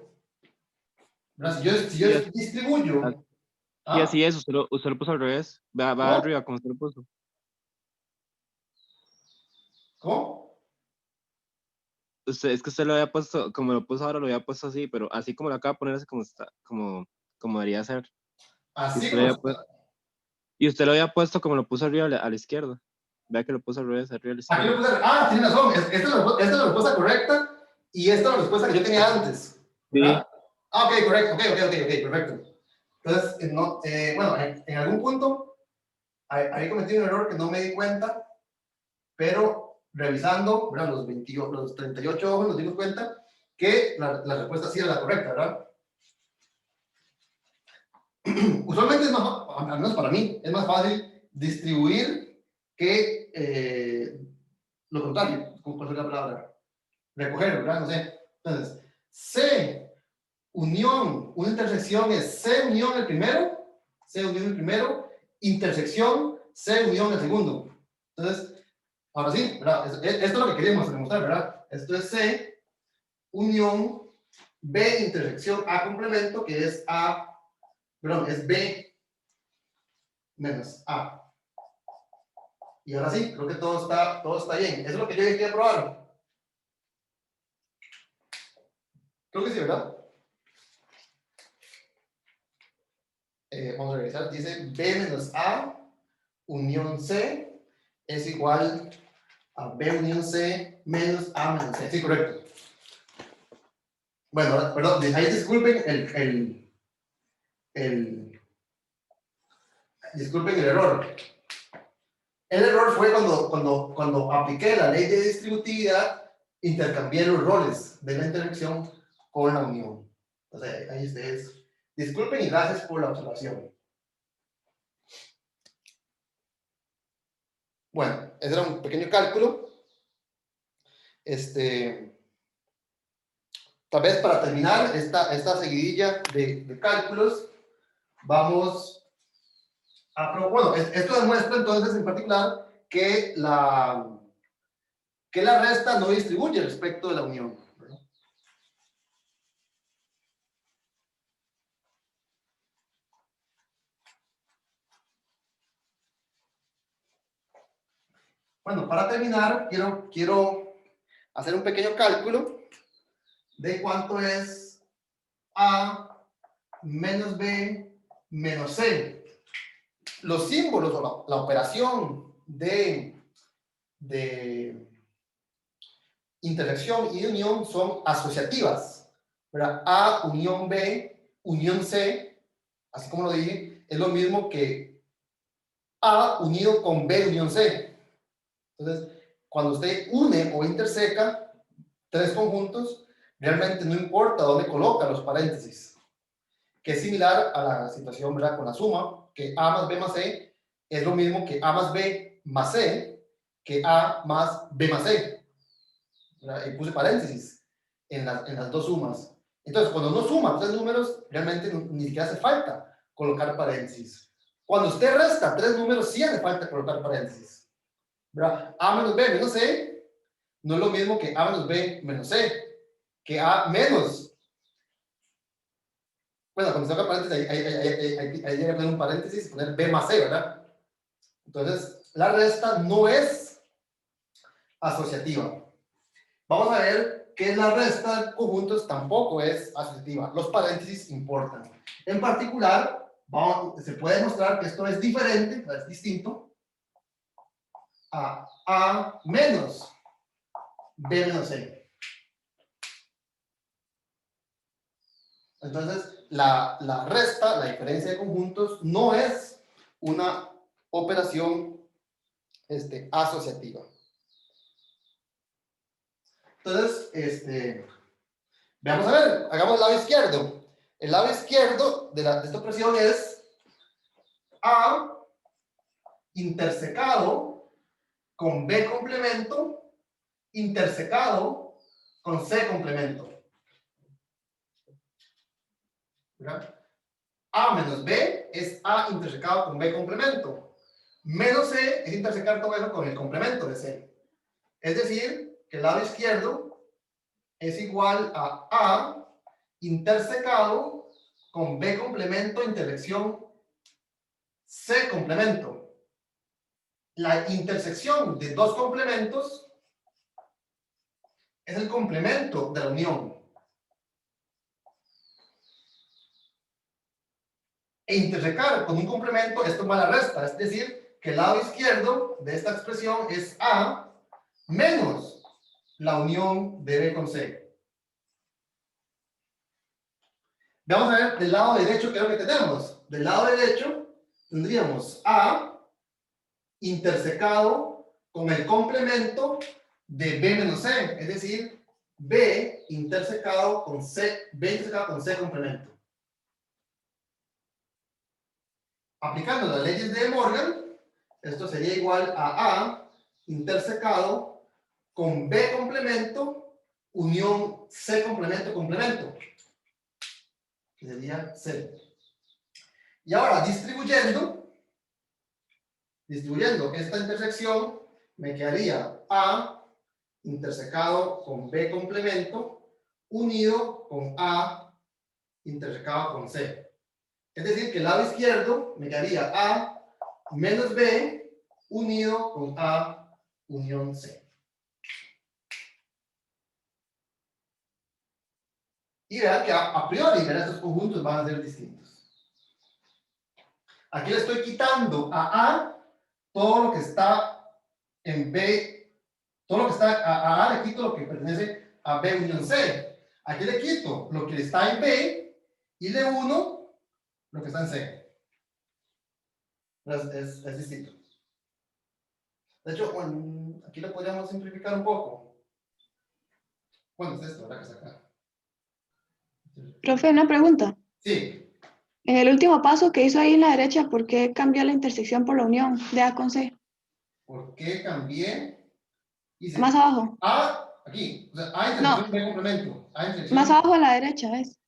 Si yo distribuyo.
Y así es, usted lo puso al revés. Va
¿No?
arriba, como usted lo puso.
¿Cómo?
Es que usted lo había puesto, como lo puso ahora, lo había puesto así, pero así como lo acaba de poner, así como está, como debería ser.
Así
Usted
como
lo había puesto- y usted lo había puesto como lo puso arriba a la izquierda. Vea que lo puso al revés, arriba a la
Aquí
izquierda.
lo puse. Tiene razón. Esta es la respuesta correcta y esta es la respuesta que yo tenía antes. ¿Verdad? Ok, correcto. Ok, perfecto. Entonces, bueno, en algún punto había cometido un error que no me di cuenta, pero revisando, ¿verdad? Los 38 ojos nos dimos cuenta que la respuesta sí era la correcta, ¿verdad? Usualmente es más, al menos para mí, es más fácil distribuir que lo contrario, ¿cuál es la palabra? Recoger, ¿verdad? No sé. Entonces, C unión, una intersección es C unión el primero, intersección C unión el segundo. Entonces, ahora sí, ¿verdad? Esto es lo que queríamos demostrar, ¿verdad? Esto es C unión B intersección A complemento, que es es B menos A. Y ahora sí, creo que todo está bien. Eso es lo que yo quería probar. Creo que sí, ¿verdad? Vamos a revisar. Dice B menos A unión C es igual a B unión C menos A menos C. Sí, correcto. Bueno, perdón, ahí disculpen disculpen el error. El error fue cuando apliqué la ley de distributividad, intercambié los roles de la intersección con la unión. Entonces, ahí ustedes disculpen y gracias por la observación. Bueno, ese era un pequeño cálculo. Tal vez para terminar esta seguidilla de cálculos, vamos a... Bueno, esto demuestra entonces en particular que la resta no distribuye respecto de la unión, ¿verdad? Bueno, para terminar, quiero hacer un pequeño cálculo de cuánto es A menos B menos C. Los símbolos o la operación de intersección y de unión son asociativas, ¿verdad? A unión B, unión C, así como lo dije, es lo mismo que A unido con B unión C. Entonces, cuando usted une o interseca tres conjuntos, realmente no importa dónde coloca los paréntesis, que es similar a la situación, ¿verdad? Con la suma, que A más B más C es lo mismo que A más B más C, que A más B más C. Y puse paréntesis en las dos sumas. Entonces, cuando uno suma tres números, realmente ni siquiera hace falta colocar paréntesis. Cuando usted resta tres números, sí hace falta colocar paréntesis. ¿Verdad? A menos B menos C no es lo mismo que A menos B menos C, que A menos. Bueno, cuando se toca paréntesis, ahí hay que poner un paréntesis y poner B más C, ¿verdad? Entonces, la resta no es asociativa. Vamos a ver que la resta de conjuntos tampoco es asociativa. Los paréntesis importan. En particular, se puede demostrar que esto es diferente, es distinto a A menos B menos C. Entonces, la resta, la diferencia de conjuntos, no es una operación asociativa. Entonces, veamos a ver, hagamos el lado izquierdo. El lado izquierdo de esta expresión es A intersecado con B complemento intersecado con C complemento. ¿Verdad? A menos B es A intersecado con B complemento. Menos C es intersecar todo eso con el complemento de C. Es decir, que el lado izquierdo es igual a A intersecado con B complemento intersección C complemento. La intersección de dos complementos es el complemento de la unión. E intersecar con un complemento es tomar la resta, es decir, que el lado izquierdo de esta expresión es A menos la unión de B con C. Vamos a ver del lado derecho qué es lo que tenemos. Del lado derecho tendríamos A intersecado con el complemento de B menos C, es decir, B intersecado con C, B intersecado con C complemento. Aplicando las leyes de Morgan, esto sería igual a A intersecado con B complemento unión C complemento complemento, que sería C. Y ahora distribuyendo esta intersección, me quedaría A intersecado con B complemento unido con A intersecado con C. Es decir, que el lado izquierdo me quedaría A menos B unido con A unión C. Y vean que a priori estos conjuntos van a ser distintos. Aquí le estoy quitando a A todo lo que está en B, todo lo que está a le quito lo que pertenece a B unión C. Aquí le quito lo que está en B y le uno lo que está en C. Es distinto. De hecho, bueno, aquí lo podríamos simplificar un poco. Bueno, es esto, ¿verdad? Que está acá.
Profe, una pregunta.
Sí.
En el último paso que hizo ahí en la derecha, ¿por qué cambió la intersección por la unión de A con C?
¿Por qué cambié? Hice
Más abajo.
A, aquí. O sea, A intersección B complemento. A intersección.
Más abajo a la derecha es.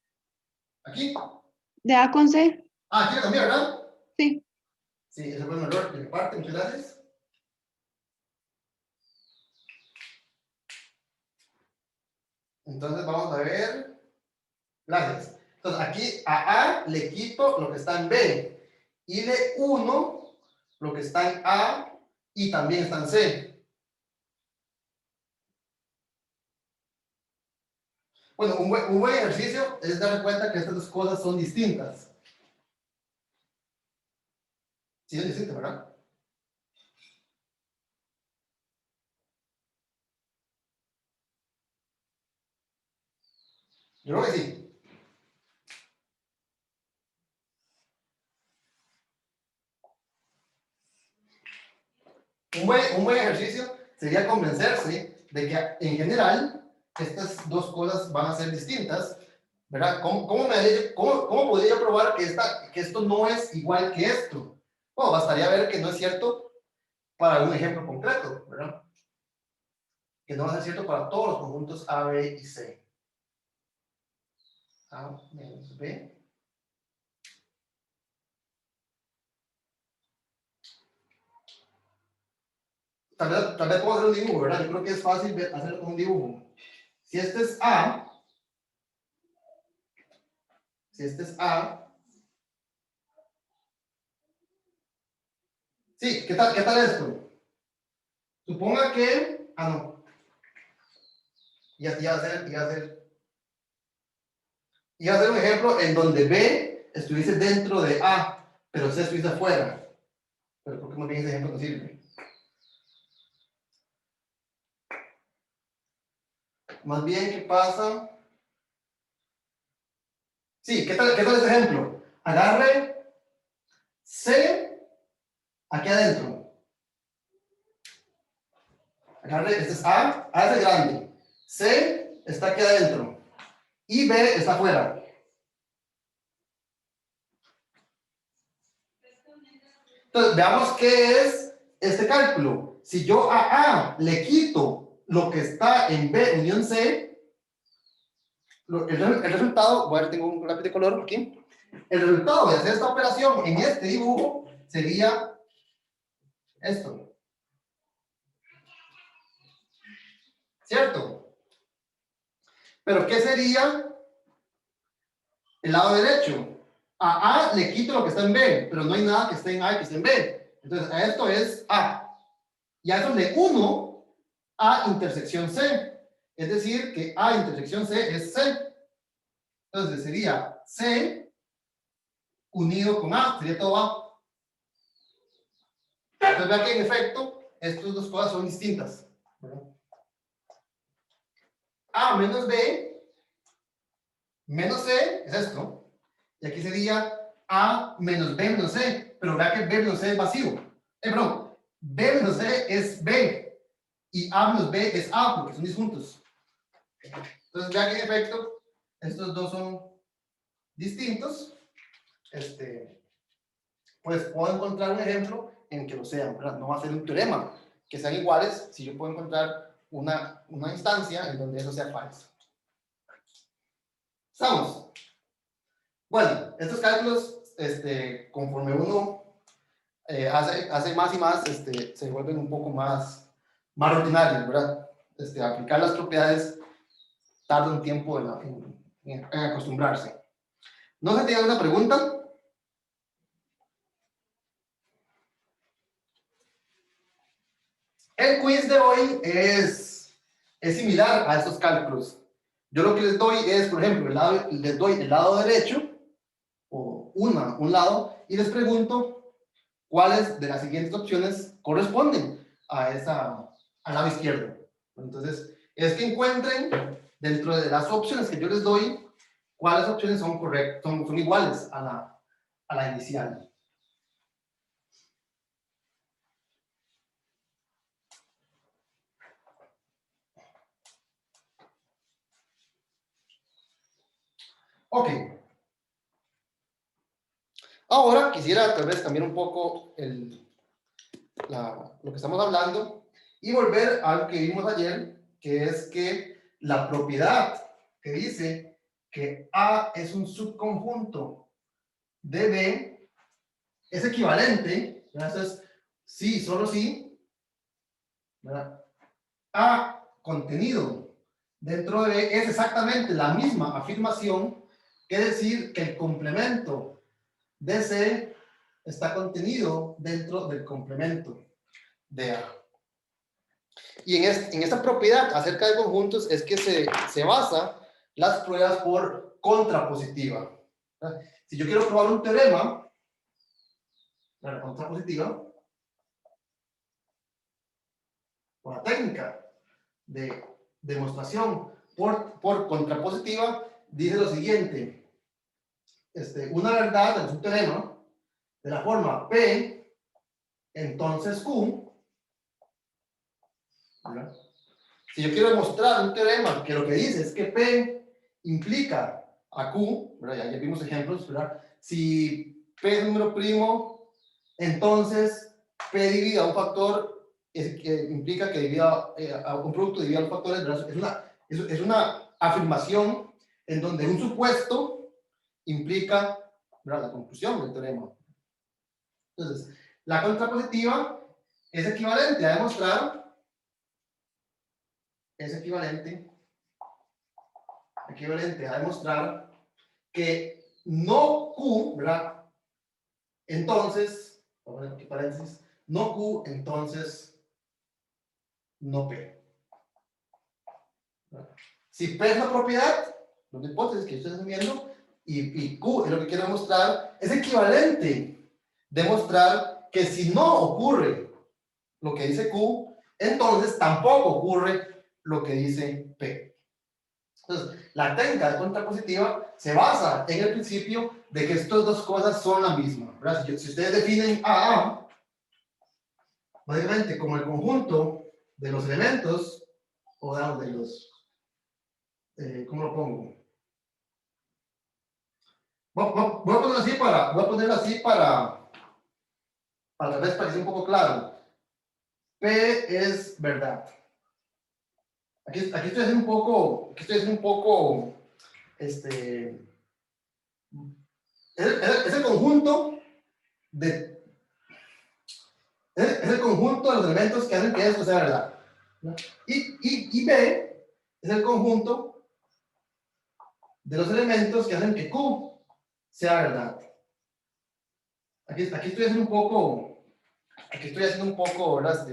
Aquí.
De A con C.
Ah, aquí lo cambié, ¿verdad?
Sí.
Sí, ese fue un error de mi parte. Muchas gracias. Entonces vamos a ver. Gracias. Entonces aquí a le quito lo que está en B y le uno lo que está en A y también está en C. Bueno, un buen ejercicio es darse cuenta que estas dos cosas son distintas. Sí, es distinto, ¿verdad? Yo creo que sí. Un buen ejercicio sería convencerse de que en general estas dos cosas van a ser distintas, ¿verdad? ¿Cómo podría yo probar que esto no es igual que esto? Bueno, bastaría ver que no es cierto para un ejemplo concreto, ¿verdad? Que no va a ser cierto para todos los conjuntos A, B y C. A menos B. Tal vez puedo hacer un dibujo, ¿verdad? Yo creo que es fácil hacerlo con un dibujo. Si este es A, sí, ¿qué tal esto? Suponga que, no, iba a hacer un ejemplo en donde B estuviese dentro de A, pero C estuviese afuera. Pero ¿por qué más bien ese ejemplo no sirve? Más bien, ¿qué pasa? Sí, ¿qué tal este ejemplo? Agarre C aquí adentro. Agarre, este es A es grande, C está aquí adentro y B está afuera. Entonces, veamos qué es este cálculo. Si yo a A le quito lo que está en B unión C, el resultado, voy a ver, tengo un lápiz de color aquí. El resultado de hacer esta operación en este dibujo sería esto. ¿Cierto? Pero ¿qué sería el lado derecho? A A le quito lo que está en B, pero no hay nada que esté en A y que esté en B. Entonces, a esto es A. Y a eso le uno A intersección C. Es decir, que A intersección C es C. Entonces, sería C unido con A. Sería todo A. Entonces, vean que en efecto, estas dos cosas son distintas, ¿verdad? A menos B menos C es esto. Y aquí sería A menos B menos C. Pero vea que B menos C es vacío. Perdón, B menos C es B. Y A menos B es A, porque son disjuntos. Entonces, vea que en efecto, estos dos son distintos. Pues puedo encontrar un ejemplo en que lo sean, ¿verdad? No va a ser un teorema que sean iguales si yo puedo encontrar una instancia en donde eso sea falso. ¿Estamos? Bueno, estos cálculos, conforme uno hace más y más, se vuelven un poco más rutinarios, ¿verdad? Aplicar las propiedades tarda un tiempo en acostumbrarse. ¿No se tiene una pregunta? El quiz de hoy es similar a estos cálculos. Yo lo que les doy es, por ejemplo, les doy el lado derecho, o un lado, y les pregunto cuáles de las siguientes opciones corresponden al lado izquierdo. Entonces, es que encuentren dentro de las opciones que yo les doy, cuáles opciones son correctas, son iguales a la inicial. Ok. Ahora quisiera tal vez cambiar un poco lo que estamos hablando y volver a lo que vimos ayer, que es que la propiedad que dice que A es un subconjunto de B es equivalente, entonces sí, solo sí, ¿verdad? A contenido dentro de B es exactamente la misma afirmación que decir que el complemento de C está contenido dentro del complemento de A. Y en esta propiedad acerca de conjuntos es que se basa las pruebas por contrapositiva. Si yo quiero probar un teorema, la contrapositiva, o la técnica de demostración por contrapositiva, dice lo siguiente. Una verdad es un teorema de la forma P, entonces Q. ¿Verdad? Si yo quiero demostrar un teorema que lo que dice es que P implica a Q, ¿verdad? Ya vimos ejemplos, ¿verdad? Si P es número primo, entonces P dividido a un factor implica que divida a un producto dividido a los factores, ¿verdad? Es una afirmación en donde un supuesto implica, ¿verdad?, la conclusión del teorema. Entonces, la contrapositiva es equivalente a demostrar, que no Q, ¿verdad? Entonces, vamos a poner aquí paréntesis, no Q, entonces no P. ¿Verdad? Si P es la propiedad, una hipótesis que ustedes están viendo, y Q es lo que quiero demostrar, es equivalente demostrar que si no ocurre lo que dice Q, entonces tampoco ocurre lo que dice P. Entonces, la técnica de contrapositiva se basa en el principio de que estas dos cosas son la misma, ¿verdad? Si ustedes definen A, básicamente como el conjunto de los elementos, o de los, ¿cómo lo pongo? Voy a ponerlo así para tal vez para que sea un poco claro. P es verdad. Aquí estoy haciendo un poco, es el conjunto de, es el conjunto de los elementos que hacen que esto sea verdad, ¿no? Y B es el conjunto de los elementos que hacen que Q sea verdad. Aquí estoy haciendo un poco, ¿verdad?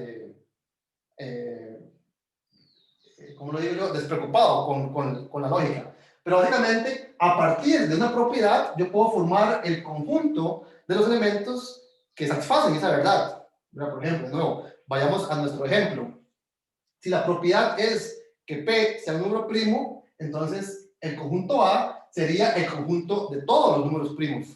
Como lo digo yo, despreocupado con la lógica. Pero básicamente, a partir de una propiedad, yo puedo formar el conjunto de los elementos que satisfacen esa verdad. ¿Verdad? Por ejemplo, de nuevo, vayamos a nuestro ejemplo. Si la propiedad es que P sea un número primo, entonces el conjunto A sería el conjunto de todos los números primos.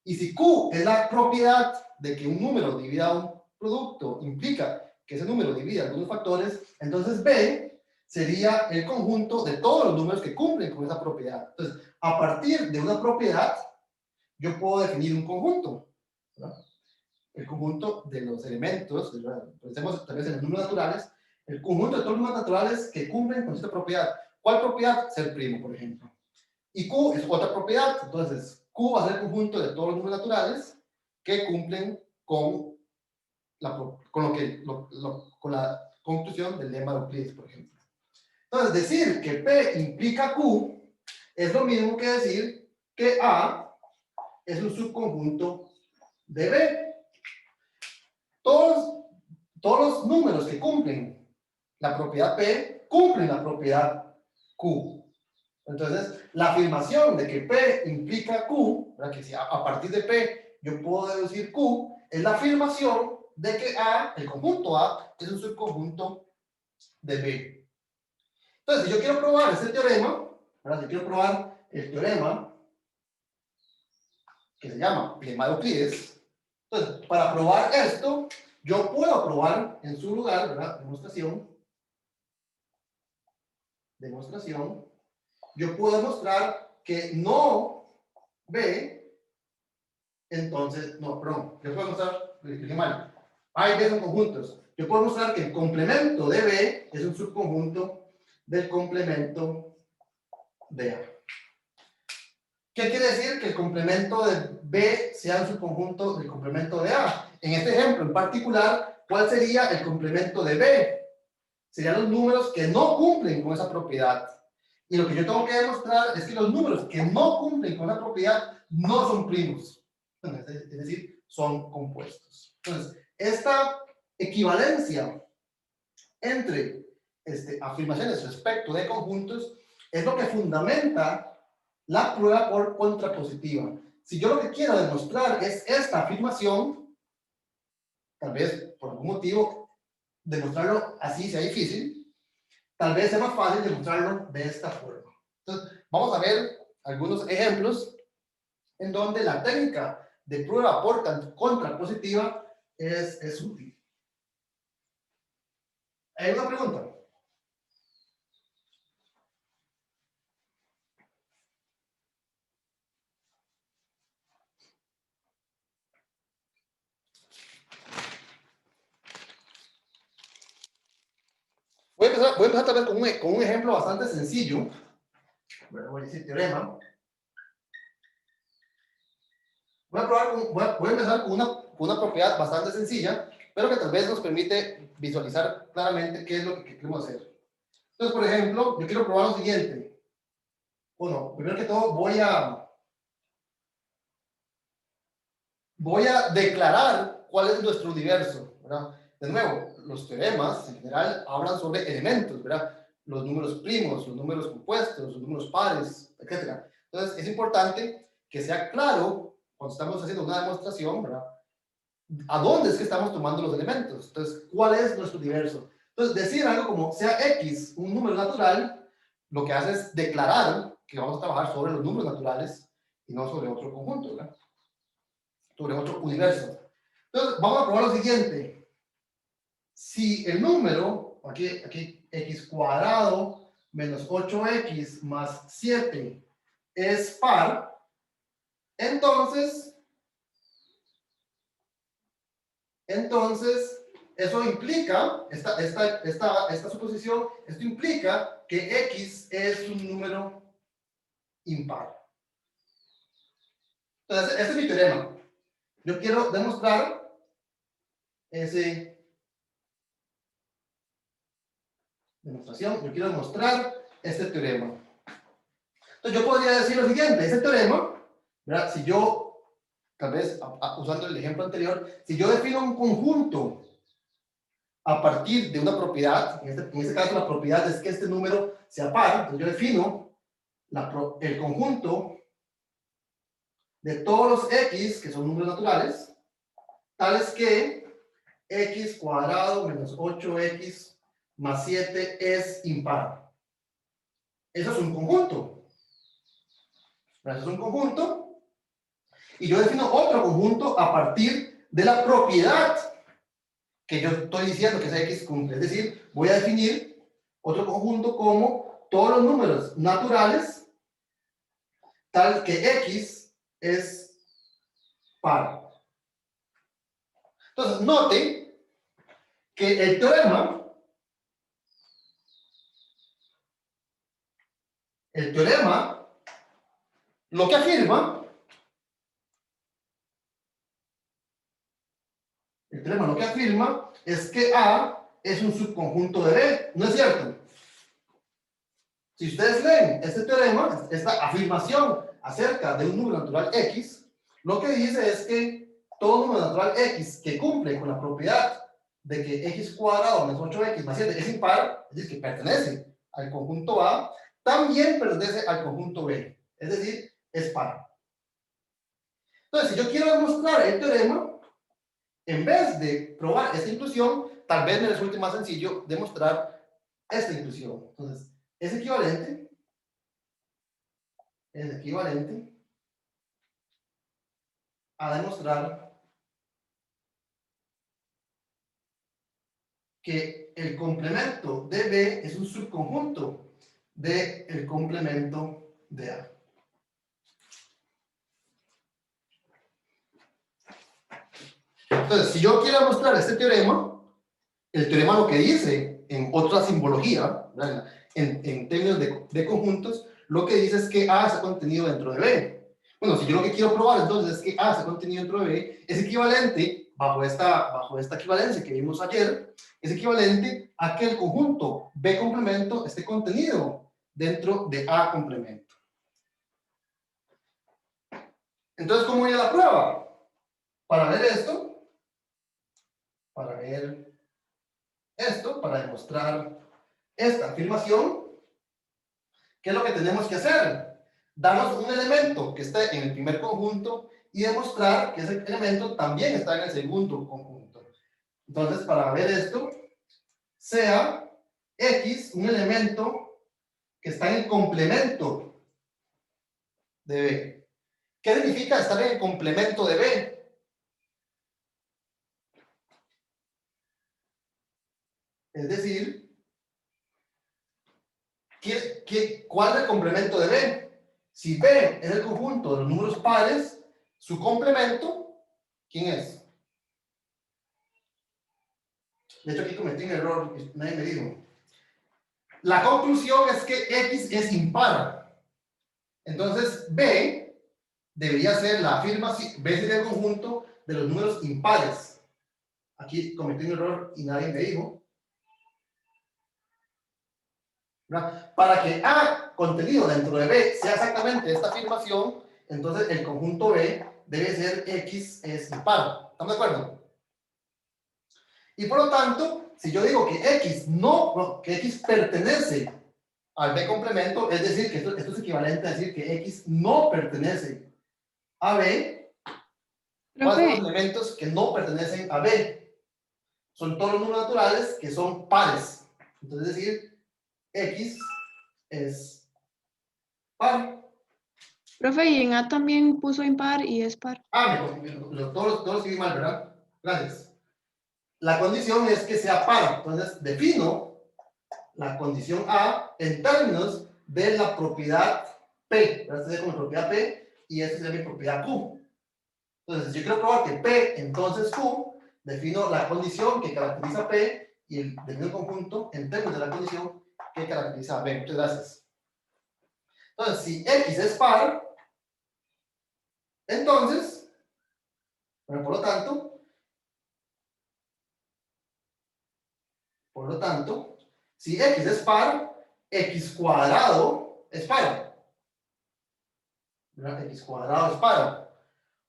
Y si Q es la propiedad de que un número divida un producto, implica que ese número divide algunos factores, entonces B sería el conjunto de todos los números que cumplen con esa propiedad. Entonces, a partir de una propiedad, yo puedo definir un conjunto, ¿verdad? El conjunto de los elementos, pensemos tal vez en los números naturales, el conjunto de todos los números naturales que cumplen con esta propiedad. ¿Cuál propiedad? Ser primo, por ejemplo. Y Q es otra propiedad, entonces Q va a ser el conjunto de todos los números naturales que cumplen con la conclusión del lema de Euclides, por ejemplo. Entonces, decir que P implica Q es lo mismo que decir que A es un subconjunto de B. Todos los números que cumplen la propiedad P cumplen la propiedad Q. Entonces, la afirmación de que P implica Q, ¿verdad? Que si a partir de P yo puedo deducir Q, es la afirmación de que A, el conjunto A, es un subconjunto de B. Entonces, si yo quiero probar este teorema, ¿verdad? Si quiero probar el teorema que se llama lema de Euclides, entonces, para probar esto, yo puedo probar en su lugar, ¿verdad? Demostración. Yo puedo demostrar que no B, entonces, no, perdón, yo puedo mostrar, lo expliqué mal. A y B son conjuntos. Yo puedo mostrar que el complemento de B es un subconjunto del complemento de A. ¿Qué quiere decir? Que el complemento de B sea un subconjunto del complemento de A. En este ejemplo en particular, ¿cuál sería el complemento de B? Serían los números que no cumplen con esa propiedad. Y lo que yo tengo que demostrar es que los números que no cumplen con la propiedad no son primos. Es decir, son compuestos. Entonces, esta equivalencia entre afirmaciones respecto de conjuntos es lo que fundamenta la prueba por contrapositiva. Si yo lo que quiero demostrar es esta afirmación, tal vez por algún motivo demostrarlo así sea difícil, tal vez sea más fácil demostrarlo de esta forma. Entonces, vamos a ver algunos ejemplos en donde la técnica de prueba por contrapositiva es útil. ¿Hay una pregunta? Voy a empezar tal vez con un ejemplo bastante sencillo. Voy a decir teorema. Voy a empezar con una propiedad bastante sencilla, pero que tal vez nos permite visualizar claramente qué es lo que queremos hacer. Entonces, por ejemplo, yo quiero probar lo siguiente. Bueno, primero que todo voy a declarar cuál es nuestro universo, ¿verdad? De nuevo, los teoremas en general hablan sobre elementos, ¿verdad? Los números primos, los números compuestos, los números pares, etc. Entonces, es importante que sea claro, cuando estamos haciendo una demostración, ¿verdad? ¿A dónde es que estamos tomando los elementos? Entonces, ¿cuál es nuestro universo? Entonces, decir algo como sea X un número natural, lo que hace es declarar que vamos a trabajar sobre los números naturales y no sobre otro conjunto, ¿verdad? Sobre otro universo. Entonces, vamos a probar lo siguiente. si el número, aquí x cuadrado menos 8x más 7 es par, entonces eso implica, esta suposición, esto implica que x es un número impar. Entonces, ese es mi teorema. Yo quiero demostrar yo quiero demostrar este teorema. Entonces, yo podría decir lo siguiente, ese teorema, ¿verdad? Si yo, tal vez, usando el ejemplo anterior, si yo defino un conjunto a partir de una propiedad, en este caso la propiedad es que este número sea par, entonces yo defino el conjunto de todos los x, que son números naturales, tales que x cuadrado menos 8x más 7 es impar. Eso es un conjunto. Eso es un conjunto. Y yo defino otro conjunto a partir de la propiedad que yo estoy diciendo que ese x cumple. Es decir, voy a definir otro conjunto como todos los números naturales tal que x es par. Entonces, note que el teorema lo que afirma es que A es un subconjunto de B, ¿no es cierto? Si ustedes leen este teorema, esta afirmación acerca de un número natural X, lo que dice es que todo número natural X que cumple con la propiedad de que X cuadrado menos 8X más 7 es impar, es decir, que pertenece al conjunto A, también pertenece al conjunto B, es decir, es par. Entonces, si yo quiero demostrar el teorema, en vez de probar esta inclusión, tal vez me resulte más sencillo demostrar esta inclusión. Entonces, es equivalente a demostrar que el complemento de B es un subconjunto del complemento de A. Entonces, si yo quiero demostrar este teorema, el teorema lo que dice en otra simbología, ¿verdad? En términos de conjuntos, lo que dice es que A está contenido dentro de B. Bueno, si yo lo que quiero probar entonces es que A está contenido dentro de B, es equivalente, bajo esta equivalencia que vimos ayer, es equivalente a que el conjunto B complemento esté contenido dentro de A complemento. Entonces, ¿cómo voy a la prueba? Para ver esto, para demostrar esta afirmación, ¿qué es lo que tenemos que hacer? Darnos un elemento que esté en el primer conjunto y demostrar que ese elemento también está en el segundo conjunto. Entonces, para ver esto, sea X un elemento que está en el complemento de B. ¿Qué significa estar en el complemento de B? Es decir, ¿cuál es el complemento de B? Si B es el conjunto de los números pares, su complemento, ¿quién es? De hecho, aquí cometí un error, nadie me dijo. La conclusión es que X es impar. Entonces, B debería ser la afirmación, B sería el conjunto de los números impares. Aquí cometí un error y nadie me dijo. ¿Verdad? Para que A contenido dentro de B sea exactamente esta afirmación, entonces el conjunto B debe ser X es impar. ¿Estamos de acuerdo? Y por lo tanto, si yo digo que que X pertenece al B complemento, es decir, que esto es equivalente a decir que X no pertenece a B, ¿cuáles son los elementos que no pertenecen a B? Son todos los números naturales que son pares. Entonces, es decir, X es par.
Profe, y en A también puso impar y es par.
Todos los escribí mal, ¿verdad? Gracias. la condición es que sea par. Entonces, defino la condición A en términos de la propiedad P. Esta sería como propiedad P y esta sería mi propiedad Q. Entonces, si yo quiero probar que P, entonces Q, defino la condición que caracteriza P y defino el conjunto en términos de la condición que caracteriza a B. Muchas gracias. Entonces, si X es par, entonces, bueno, por lo tanto, si X es par, X cuadrado es par. ¿Verdad? X cuadrado es par.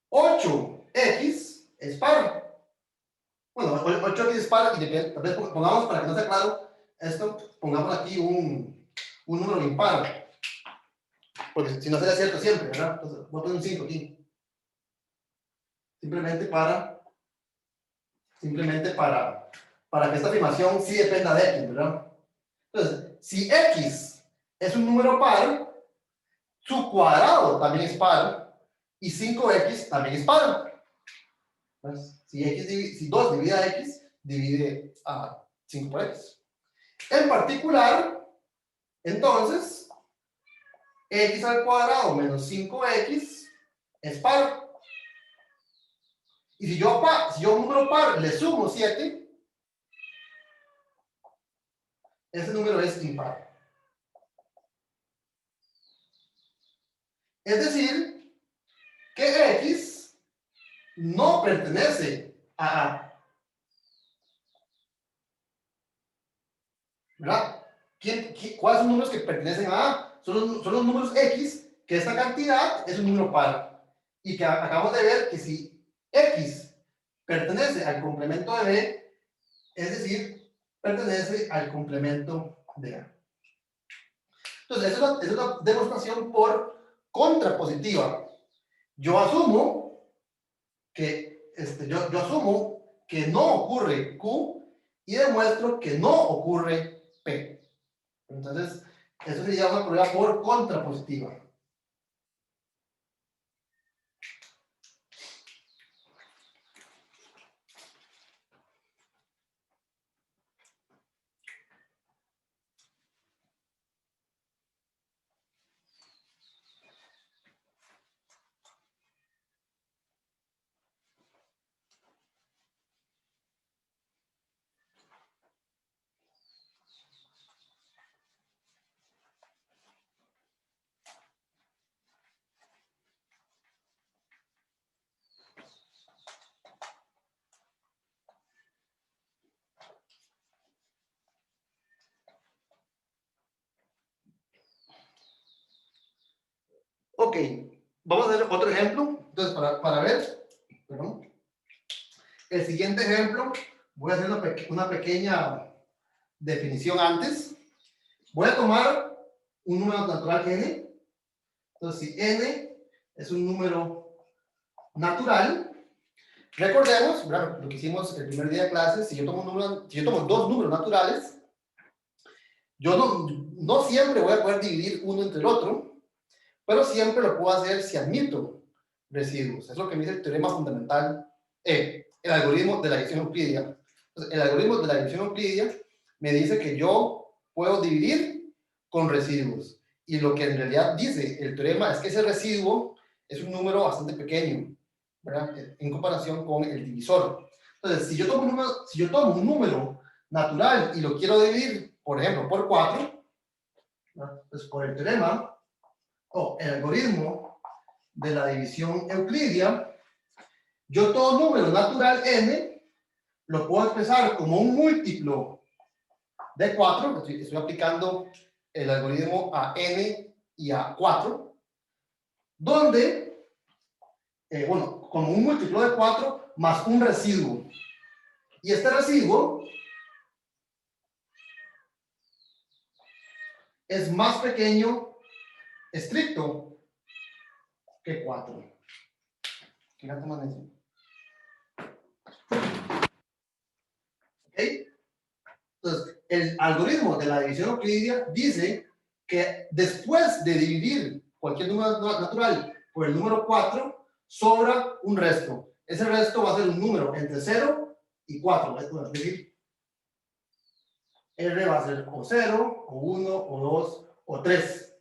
8X es par. Bueno, 8X es par y tal vez pongamos, para que no sea claro esto, pongamos aquí un número impar. Porque si no sería cierto siempre, ¿verdad? Entonces, voy a poner un 5 aquí. Simplemente para que esta afirmación sí dependa de X, ¿verdad? Entonces, si X es un número par, su cuadrado también es par, y 5X también es par. Entonces, si 2 divide a X, divide a 5 por X. En particular, entonces, X al cuadrado menos 5X es par. Y si yo a un número par le sumo 7, ese número es impar. Es decir, que X no pertenece a A. ¿Verdad? ¿Cuáles son los números que pertenecen a A? Son los números X, que esta cantidad es un número par. Y que acabamos de ver que si X pertenece al complemento de B, es decir, pertenece al complemento de A. Entonces, es una demostración por contrapositiva. Yo asumo que no ocurre Q y demuestro que no ocurre P. Entonces, eso se llama prueba por contrapositiva. Ok, vamos a hacer otro ejemplo. Entonces, para ver, perdón, el siguiente ejemplo, voy a hacer una pequeña definición antes. Voy a tomar un número natural n. Entonces, si n es un número natural, recordemos, ¿verdad?, lo que hicimos el primer día de clase. Si yo tomo dos números naturales, yo no siempre voy a poder dividir uno entre el otro, pero siempre lo puedo hacer si admito residuos. Es lo que me dice el teorema fundamental E, el algoritmo de la división euclidia. Entonces, el algoritmo de la división euclidia me dice que yo puedo dividir con residuos. Y lo que en realidad dice el teorema es que ese residuo es un número bastante pequeño, ¿verdad?, en comparación con el divisor. Entonces, si yo tomo un número natural y lo quiero dividir, por ejemplo, por 4, pues por el teorema, el algoritmo de la división euclidia, yo todo número natural n lo puedo expresar como un múltiplo de 4, estoy aplicando el algoritmo a n y a 4, donde, como un múltiplo de 4 más un residuo. Y este residuo es más pequeño estricto que 4. Fíjate más en eso. ¿Ok? Entonces, el algoritmo de la división euclidia dice que después de dividir cualquier número natural por el número 4, sobra un resto. Ese resto va a ser un número entre 0 y 4. Es decir, R va a ser o 0, o 1, o 2, o 3.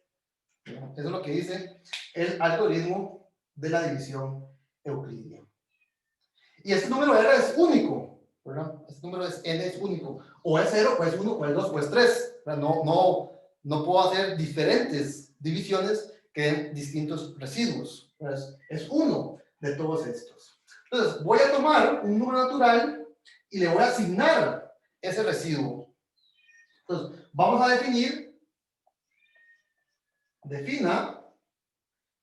Eso es lo que dice el algoritmo de la división euclidiana. Y este número R es único, ¿verdad? Este número N es único. O es 0, o es 1, o es 2, o es 3. No puedo hacer diferentes divisiones que den distintos residuos. Es uno de todos estos. Entonces, voy a tomar un número natural y le voy a asignar ese residuo. Entonces, vamos a defina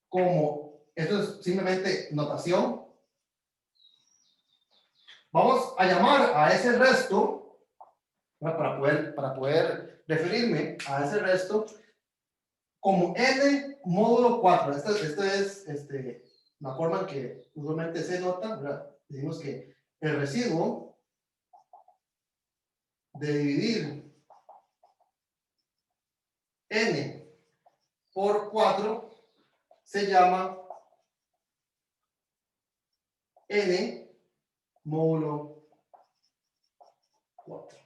como, esto es simplemente notación. Vamos a llamar a ese resto, ¿verdad? para poder referirme a ese resto, como n módulo 4. Esta es la forma en que usualmente se nota, ¿verdad? Decimos que el residuo de dividir n por 4 se llama n módulo 4.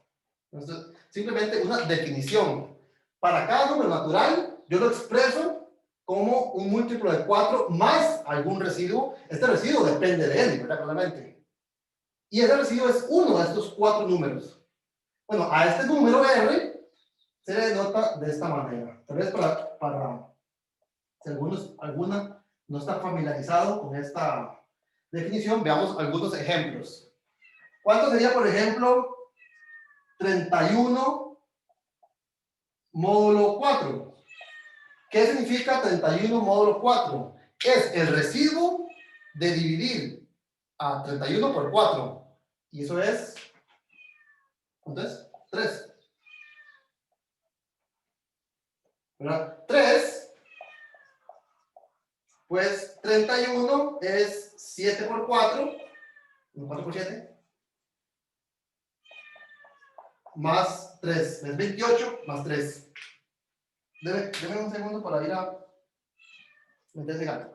Entonces, simplemente una definición. Para cada número natural, yo lo expreso como un múltiplo de 4 más algún residuo. Este residuo depende de n, ¿verdad? Claramente. Y ese residuo es uno de estos 4 números. Bueno, a este número R se le denota de esta manera. Tal vez para si alguna no está familiarizado con esta definición, veamos algunos ejemplos. ¿Cuánto sería, por ejemplo, 31 módulo 4? ¿Qué significa 31 módulo 4? Es el residuo de dividir a 31 por 4. Y eso es, ¿cuánto es? 3. ¿Verdad? 3, pues 31 es 7 por 4, 4 por 7, más 3, es 28 más 3. Deme un segundo para ir a meter ese gato.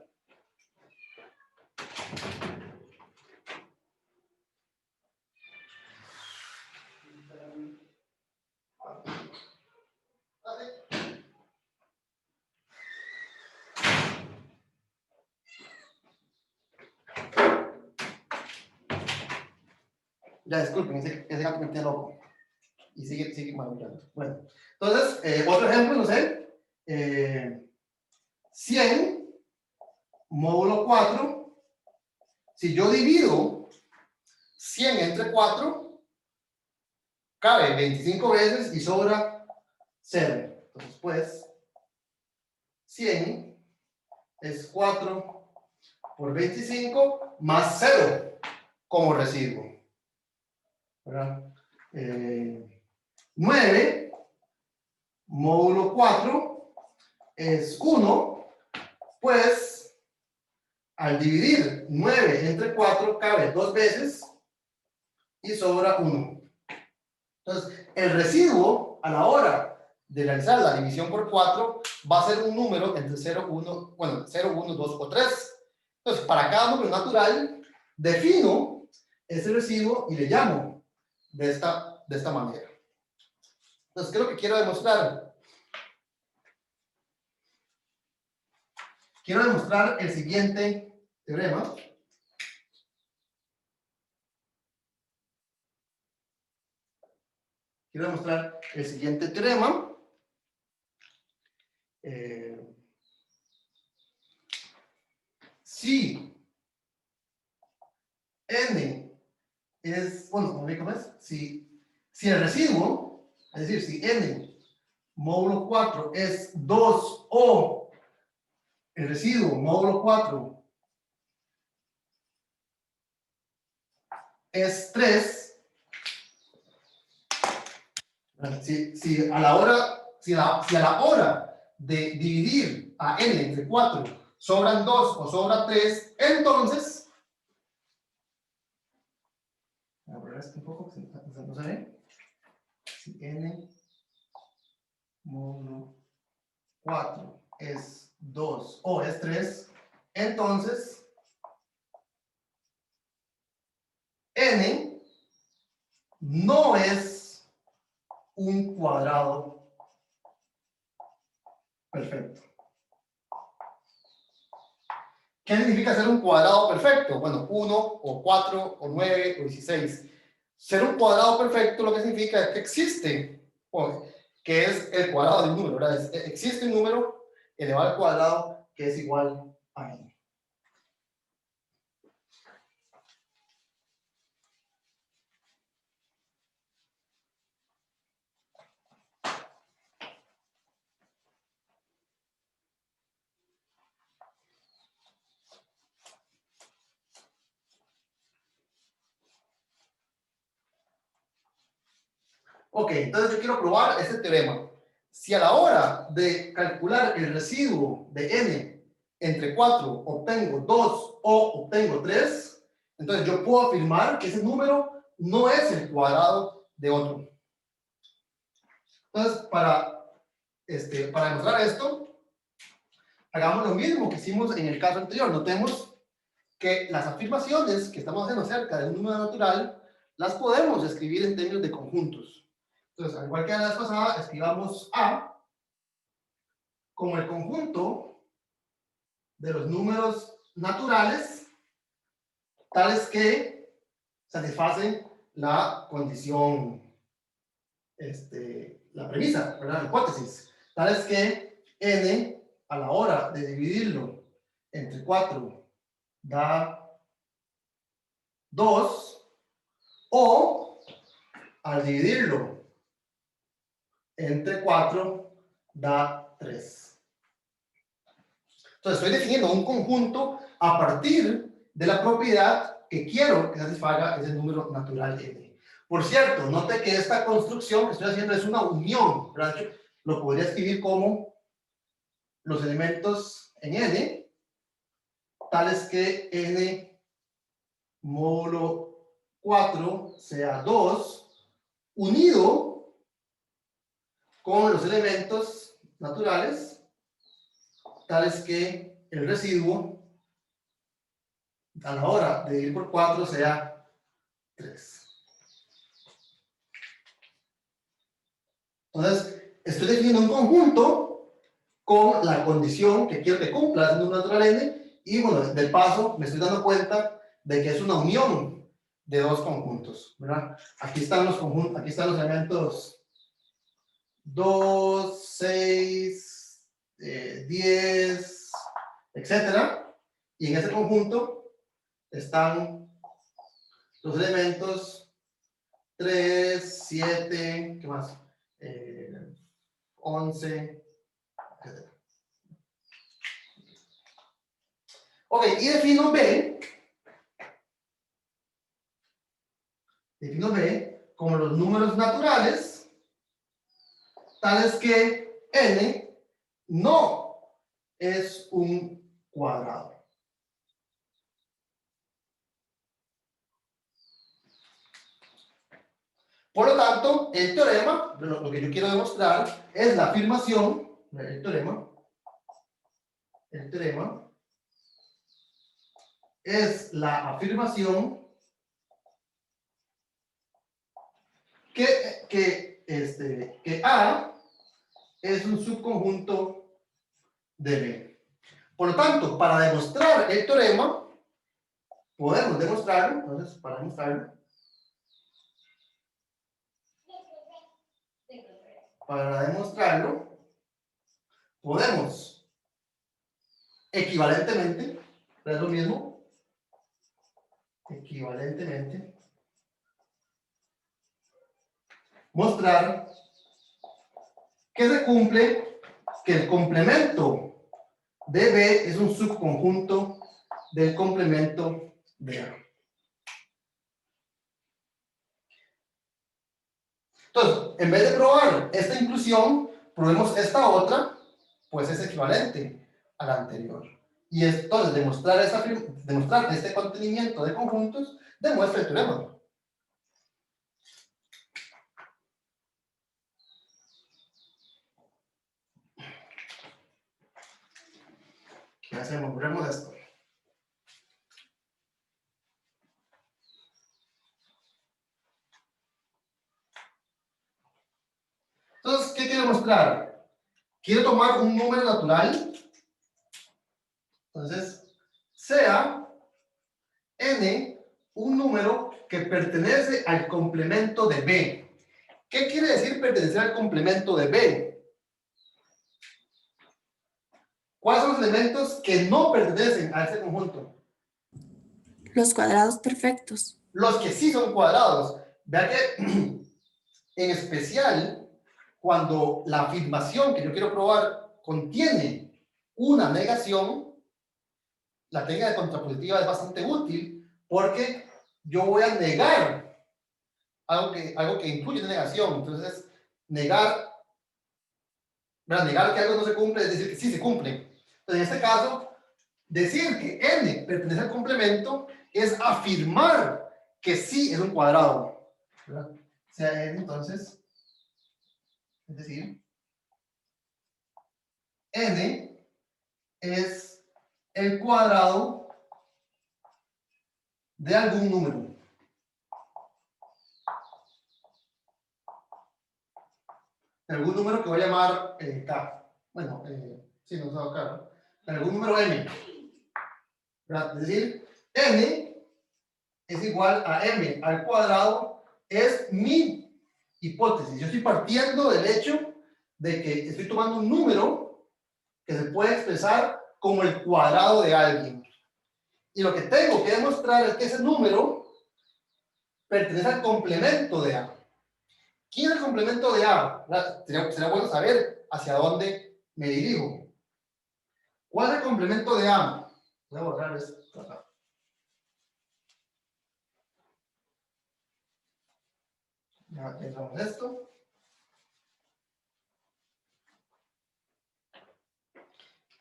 Ya, disculpen, ese gato me tiene loco. Y sigue maullando. Bueno, entonces, otro ejemplo, no sé. 100 módulo 4. Si yo divido 100 entre 4, cabe 25 veces y sobra 0. Entonces, pues, 100 es 4 por 25 más 0 como residuo. ¿Verdad? 9 módulo 4 es 1, pues al dividir 9 entre 4 cabe 2 veces y sobra 1. Entonces, el residuo a la hora de realizar la división por 4 va a ser un número entre 0, 1, bueno, 0, 1, 2 o 3. Entonces, para cada número natural, defino ese residuo y le llamo de esta manera. Entonces, ¿qué es lo que quiero demostrar? Quiero demostrar el siguiente teorema. Quiero demostrar el siguiente teorema. Si n es, bueno, ¿cómo es? Si el residuo, es decir, si n módulo 4 es 2 o el residuo módulo 4 es 3, si a la hora de dividir a n entre 4 sobran 2 o sobra 3, entonces, voy a borrar esto un poco, no se ve. Si n módulo 4 es 2 o es 3, entonces n no es un cuadrado perfecto. ¿Qué significa ser un cuadrado perfecto? Bueno, 1 o 4 o 9 o 16. Ser un cuadrado perfecto lo que significa es que existe, que es el cuadrado de un número, ¿verdad? Existe un número elevado al cuadrado que es igual a n. Ok, entonces yo quiero probar este teorema. Si a la hora de calcular el residuo de n entre 4 obtengo 2 o obtengo 3, entonces yo puedo afirmar que ese número no es el cuadrado de otro. Entonces, para demostrar esto, hagamos lo mismo que hicimos en el caso anterior. Notemos que las afirmaciones que estamos haciendo acerca de un número natural las podemos escribir en términos de conjuntos. Entonces, al igual que la vez pasada, escribamos A como el conjunto de los números naturales tales que satisfacen la condición, la premisa, ¿verdad? La hipótesis, tales que n a la hora de dividirlo entre 4 da 2 o al dividirlo entre 4 da 3. Entonces estoy definiendo un conjunto a partir de la propiedad que quiero que satisfaga ese número natural n. Por cierto, note que esta construcción que estoy haciendo es una unión, ¿verdad? Lo podría escribir como los elementos en n, tales que n módulo 4 sea 2, unido con los elementos naturales tales que el residuo a la hora de dividir por 4 sea 3. Entonces, estoy definiendo un conjunto con la condición que quiero que cumpla el número natural n, y bueno, del paso me estoy dando cuenta de que es una unión de dos conjuntos, ¿verdad? Aquí están los conjuntos, aquí están los elementos 2, 6, 10, etcétera, y en ese conjunto están los elementos 3, 7, ¿qué más? 11, etc. Ok, y defino B como los números naturales, tales que n no es un cuadrado. Por lo tanto, el teorema, lo que yo quiero demostrar es la afirmación, el teorema es la afirmación que A es un subconjunto de B. Por lo tanto, para demostrar el teorema, podemos demostrarlo, entonces, para demostrarlo, podemos equivalentemente, es lo mismo, equivalentemente, mostrar que se cumple que el complemento de B es un subconjunto del complemento de A. Entonces, en vez de probar esta inclusión, probemos esta otra, pues es equivalente a la anterior. Y entonces demostrar este contenimiento de conjuntos demuestra el teorema. ¿Qué hacemos? Borremos esto. demostrar, quiero tomar un número natural, entonces sea n un número que pertenece al complemento de B. ¿Qué quiere decir pertenecer al complemento de B? ¿Cuáles son los elementos que no pertenecen a ese conjunto?
Los cuadrados perfectos.
Los que sí son cuadrados. Vea que en especial cuando la afirmación que yo quiero probar contiene una negación, la técnica de contrapositiva es bastante útil porque yo voy a negar algo que incluye una negación. Entonces, negar que algo no se cumple es decir que sí se cumple. Entonces, en este caso, decir que n pertenece al complemento es afirmar que sí es un cuadrado, ¿verdad? O sea, n entonces, es decir, n es el cuadrado de algún número. De algún número que voy a llamar k. Bueno, sí, no usado k, ¿no? De algún número m. ¿Verdad? Es decir, n es igual a m al cuadrado, es mi hipótesis. Yo estoy partiendo del hecho de que estoy tomando un número que se puede expresar como el cuadrado de alguien. Y lo que tengo que demostrar es que ese número pertenece al complemento de A. ¿Quién es el complemento de A? Sería bueno saber hacia dónde me dirijo. ¿Cuál es el complemento de A? Voy a borrar esto acá. Ya entramos esto.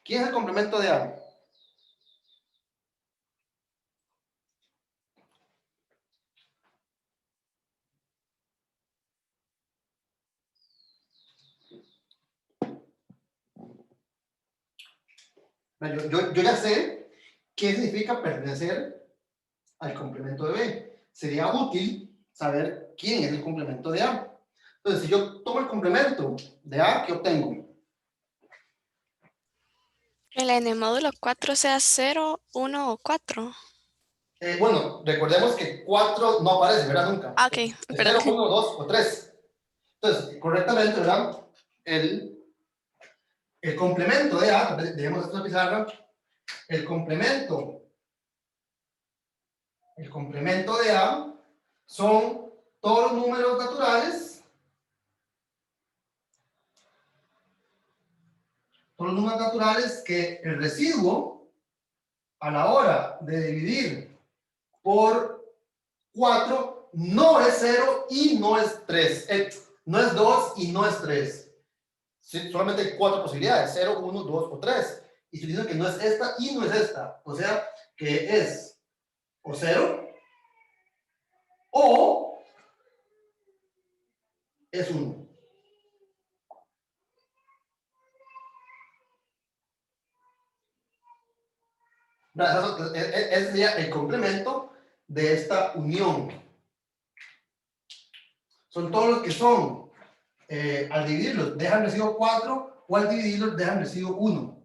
¿Quién es el complemento de A? Yo ya sé qué significa pertenecer al complemento de B. Sería útil saber quién es el complemento de A. Entonces, si yo tomo el complemento de A, ¿qué obtengo?
El n módulo 4 sea 0, 1 o 4.
Bueno, recordemos que 4 no aparece, ¿verdad? Nunca.
Ah, ok,
Es
perdón.
0, 1, 2 o 3. Entonces, correctamente, ¿verdad? El complemento de A, dejemos esto en la pizarra, el complemento de A son todos los números naturales, que el residuo a la hora de dividir por 4 no es 0 y no es 3. No es 2 y no es 3. Sí, solamente hay 4 posibilidades, 0, 1, 2 o 3. Y se dice que no es esta y no es esta. O sea, que es o 0 o es 1. Ese sería el complemento de esta unión. Son todos los que son, al dividirlos, dejan residuo 4 o al dividirlos, dejan residuo 1.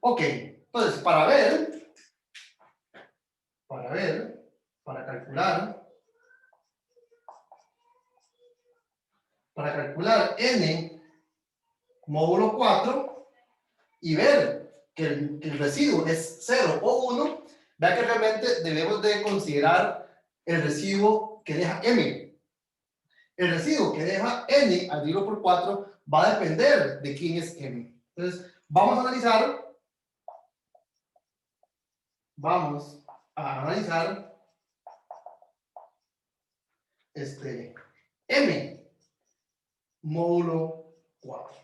Ok, entonces para n módulo 4 y ver que el residuo es 0 o 1, vea que realmente debemos de considerar el residuo que deja m. El residuo que deja n al dividirlo por 4 va a depender de quién es m. Entonces, vamos a analizar m módulo 4.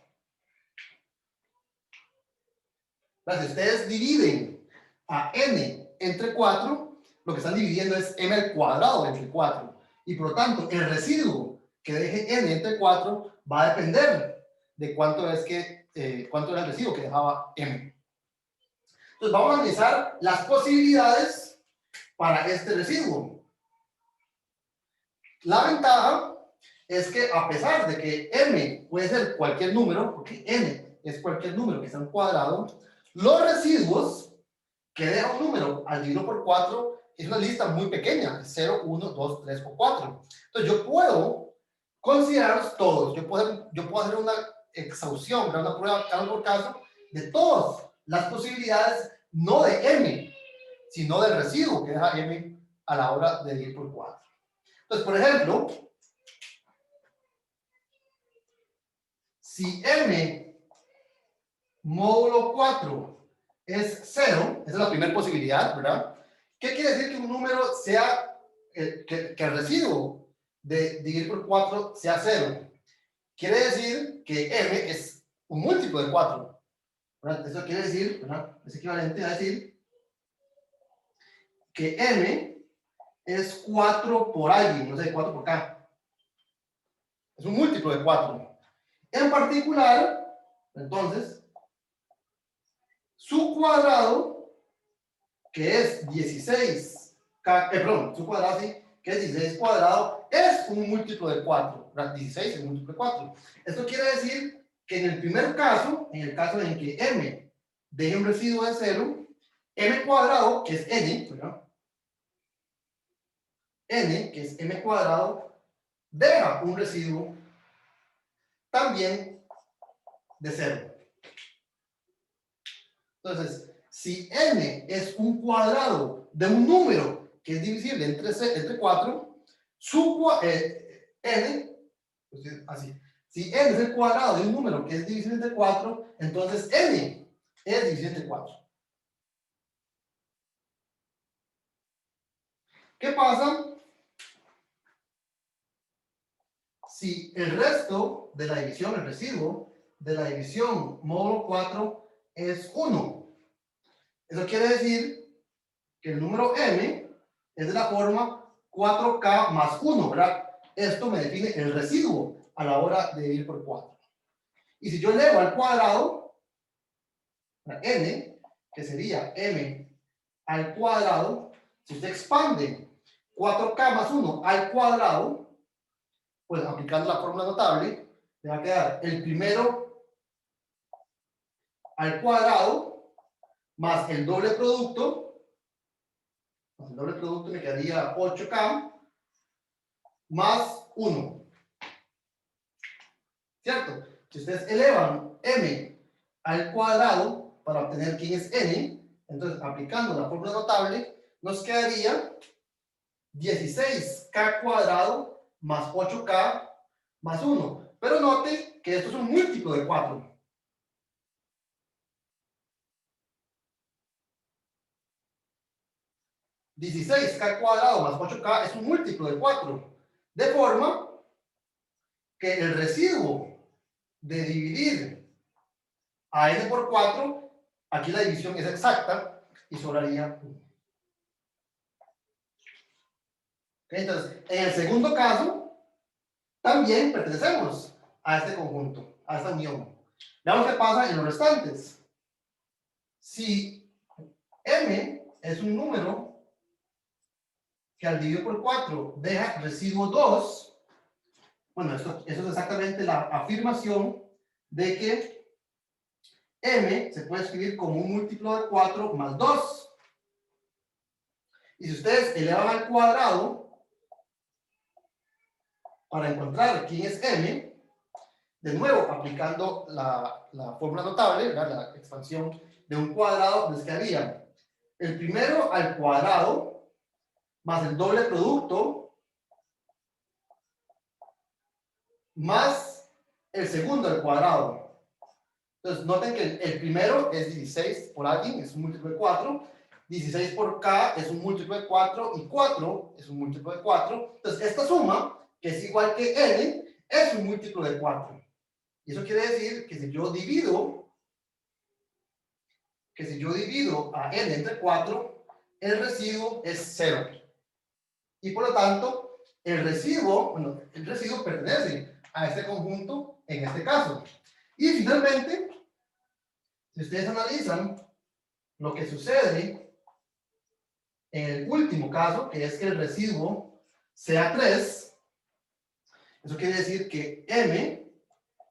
Si ustedes dividen a n entre 4, lo que están dividiendo es m al cuadrado entre 4. Y por lo tanto, el residuo que deje n entre 4 va a depender de cuánto era el residuo que dejaba m. Entonces vamos a analizar las posibilidades para este residuo. La ventaja es que a pesar de que m puede ser cualquier número, porque n es cualquier número que está en cuadrado, los residuos que deja un número al dividirlo por 4 es una lista muy pequeña, 0, 1, 2, 3 o 4. Entonces yo puedo considerarlos todos, yo puedo hacer una exhaustion, una prueba caso por caso de todas las posibilidades, no de m, sino del residuo que deja m a la hora de dividir por 4. Entonces, por ejemplo, si m módulo 4 es 0, esa es la primera posibilidad, ¿verdad? ¿Qué quiere decir que un número sea, que el residuo de dividir por 4 sea 0? Quiere decir que m es un múltiplo de 4, ¿verdad? Eso quiere decir, ¿verdad? Es equivalente a decir que m es 4 por alguien, no sé, 4 por k. Es un múltiplo de 4. En particular, entonces, su cuadrado, que es 16, su cuadrado, sí, que es 16 cuadrado, es un múltiplo de 4. 16 es un múltiplo de 4. Esto quiere decir que en el primer caso, en el caso en que m deje un residuo de 0, m cuadrado, que es n, ¿verdad? N, que es m cuadrado, deja un residuo también de 0. Entonces, si n es un cuadrado de un número que es divisible entre 4, n, pues así, si n es el cuadrado de un número que es divisible entre 4, entonces n es divisible entre 4. ¿Qué pasa si el resto de la división, el residuo de la división módulo 4 es 1? Eso quiere decir que el número m es de la forma 4k más 1, ¿verdad? Esto me define el residuo a la hora de dividir por 4. Y si yo elevo al cuadrado, n, que sería m al cuadrado, si usted expande 4k más 1 al cuadrado, pues aplicando la fórmula notable, le va a quedar el primero al cuadrado más el doble producto. El doble producto me quedaría 8k más 1. ¿Cierto? Si ustedes elevan m al cuadrado para obtener quién es n, entonces aplicando la fórmula notable, nos quedaría 16k cuadrado más 8k más 1. Pero note que esto es un múltiplo de 4. $16k cuadrado más 8k es un múltiplo de 4. De forma que el residuo de dividir a n por 4, aquí la división es exacta y sobraría 1. Entonces, en el segundo caso, también pertenecemos a este conjunto, a esta unión. Veamos qué pasa en los restantes. Si m es un número que al dividir por 4 deja residuo 2, bueno, eso es exactamente la afirmación de que m se puede escribir como un múltiplo de 4 más 2. Y si ustedes elevan al cuadrado para encontrar quién es m, de nuevo aplicando la fórmula notable, ¿verdad? La expansión de un cuadrado, les quedaría el primero al cuadrado más el doble producto más el segundo al cuadrado. Entonces noten que el primero es 16 por alguien, es un múltiplo de 4, 16 por k es un múltiplo de 4 y 4 es un múltiplo de 4. Entonces esta suma, que es igual que n, es un múltiplo de 4. Y eso quiere decir que si yo divido a n entre 4, el residuo es 0. Y por lo tanto, el residuo pertenece a este conjunto en este caso. Y finalmente, si ustedes analizan lo que sucede en el último caso, que es que el residuo sea 3, eso quiere decir que m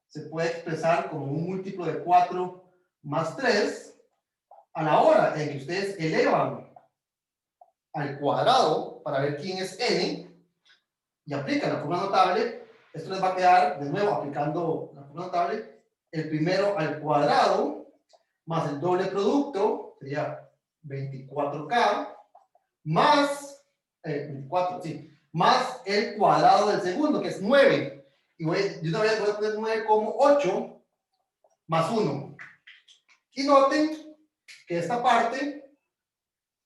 se puede expresar como un múltiplo de 4 más 3 a la hora en que ustedes elevan al cuadrado para ver quién es n y aplican la fórmula notable. Esto les va a quedar, de nuevo, aplicando la fórmula notable, el primero al cuadrado más el doble producto, sería 24k, más, 24, sí, más el cuadrado del segundo, que es 9. Y de una vez voy a poner 9 como 8 más 1. Y noten que esta parte,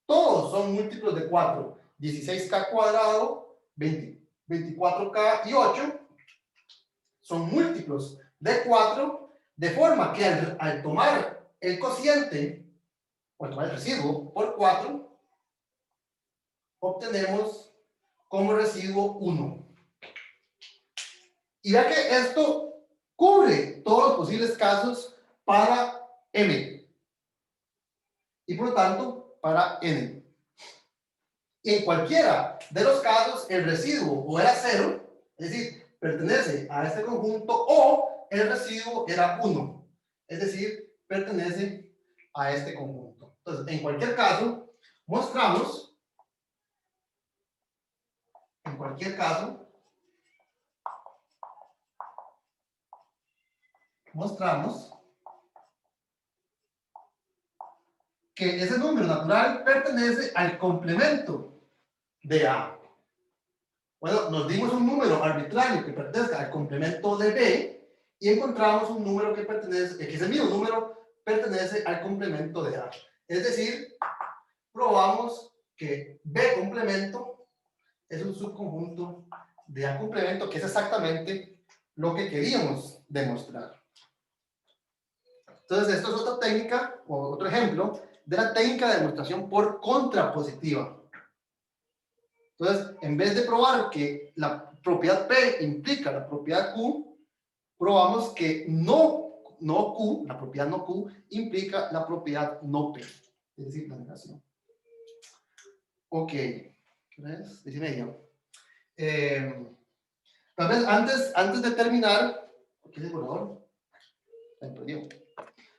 todos son múltiplos de 4. 16k cuadrado, 24k y 8 son múltiplos de 4, de forma que al tomar el cociente, o al tomar el residuo por 4, obtenemos como residuo 1. Y vea que esto cubre todos los posibles casos para m. Y por lo tanto, para n. Y en cualquiera de los casos, el residuo o era 0, es decir, pertenece a este conjunto, o el residuo era 1, es decir, pertenece a este conjunto. Entonces, en cualquier caso, mostramos que ese número natural pertenece al complemento de A. Bueno, nos dimos un número arbitrario que pertenezca al complemento de B y encontramos un número que pertenece, que ese mismo número pertenece al complemento de A. Es decir, probamos que B complemento es un subconjunto de A complemento, que es exactamente lo que queríamos demostrar. Entonces, esto es otra técnica, o otro ejemplo, de la técnica de demostración por contrapositiva. Entonces, en vez de probar que la propiedad P implica la propiedad Q, probamos que no Q, la propiedad no Q, implica la propiedad no P. Es decir, la negación. Ok. ¿Qué es? 10:30. Tal vez antes de terminar, ¿qué es el borrador? Me perdió.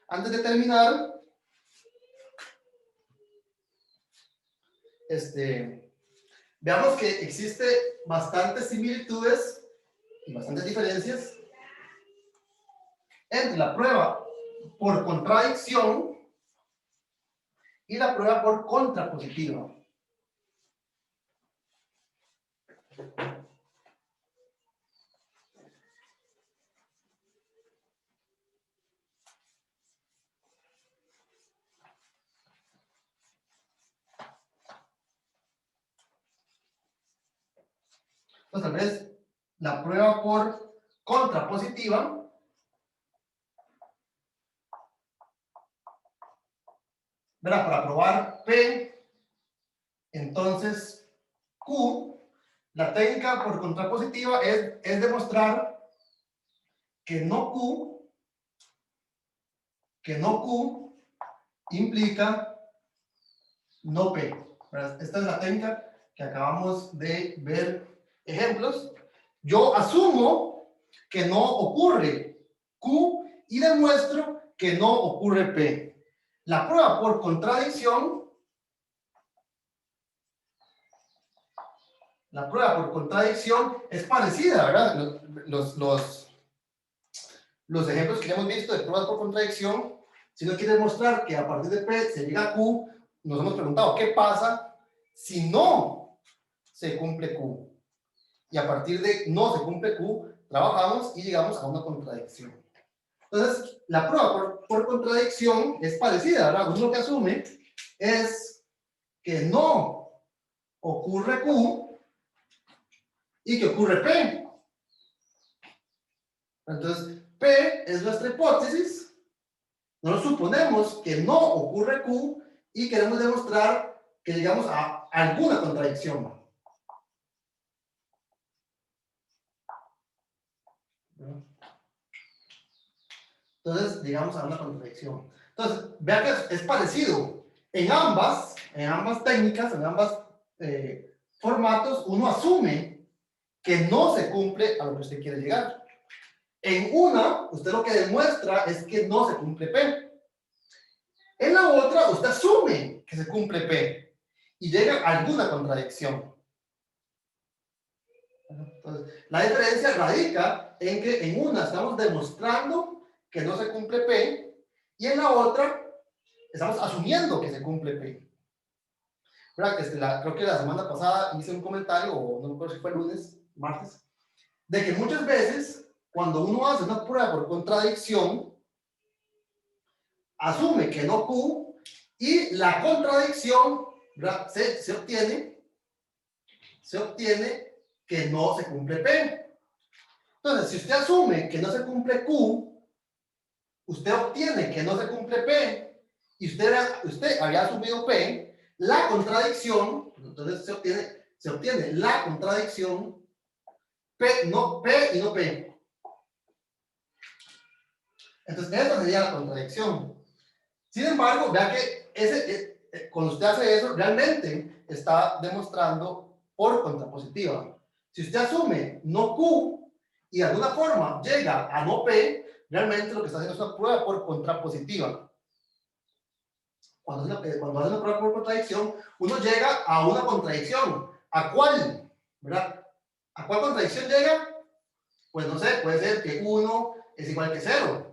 Antes de terminar, veamos que existe bastantes similitudes y bastantes diferencias entre la prueba por contradicción y la prueba por contrapositiva. Entonces, tal vez la prueba por contrapositiva ¿verdad? Para probar P, entonces Q, la técnica por contrapositiva es demostrar que no Q implica no P. ¿Verdad? Esta es la técnica que acabamos de ver ejemplos. Yo asumo que no ocurre Q y demuestro que no ocurre P. La prueba por contradicción, es parecida, ¿verdad? Los ejemplos que ya hemos visto de pruebas por contradicción, si uno quiere demostrar que a partir de P se llega a Q, nos hemos preguntado qué pasa si no se cumple Q. Y a partir de no se cumple Q, trabajamos y llegamos a una contradicción. Entonces, la prueba por contradicción es parecida, ¿verdad? Uno lo que asume es que no ocurre Q y que ocurre P. Entonces, P es nuestra hipótesis. Nosotros suponemos que no ocurre Q y queremos demostrar que llegamos a alguna contradicción. Entonces, llegamos a una contradicción. Entonces, vean que es parecido En ambas técnicas, en ambas formatos, uno asume que no se cumple a lo que usted quiere llegar. En una, usted lo que demuestra es que no se cumple P. En la otra, usted asume que se cumple P y llega a alguna contradicción. Entonces, la diferencia radica en que en una estamos demostrando que no se cumple P y en la otra estamos asumiendo que se cumple P. ¿Verdad? Creo que la semana pasada hice un comentario, o no me acuerdo si fue lunes, martes, de que muchas veces cuando uno hace una prueba por contradicción, asume que no Q y la contradicción, ¿verdad? Se obtiene que no se cumple P. Entonces, si usted asume que no se cumple Q, usted obtiene que no se cumple P y usted había asumido P, la contradicción, entonces se obtiene la contradicción P y no P. Entonces, esa sería la contradicción. Sin embargo, vea que cuando usted hace eso, realmente está demostrando por contrapositiva. Si usted asume no Q y de alguna forma llega a no P, realmente lo que está haciendo es una prueba por contrapositiva. Cuando hace una prueba por contradicción, uno llega a una contradicción. ¿A cuál? ¿Verdad? ¿A cuál contradicción llega? Pues no sé, puede ser que 1 es igual que 0.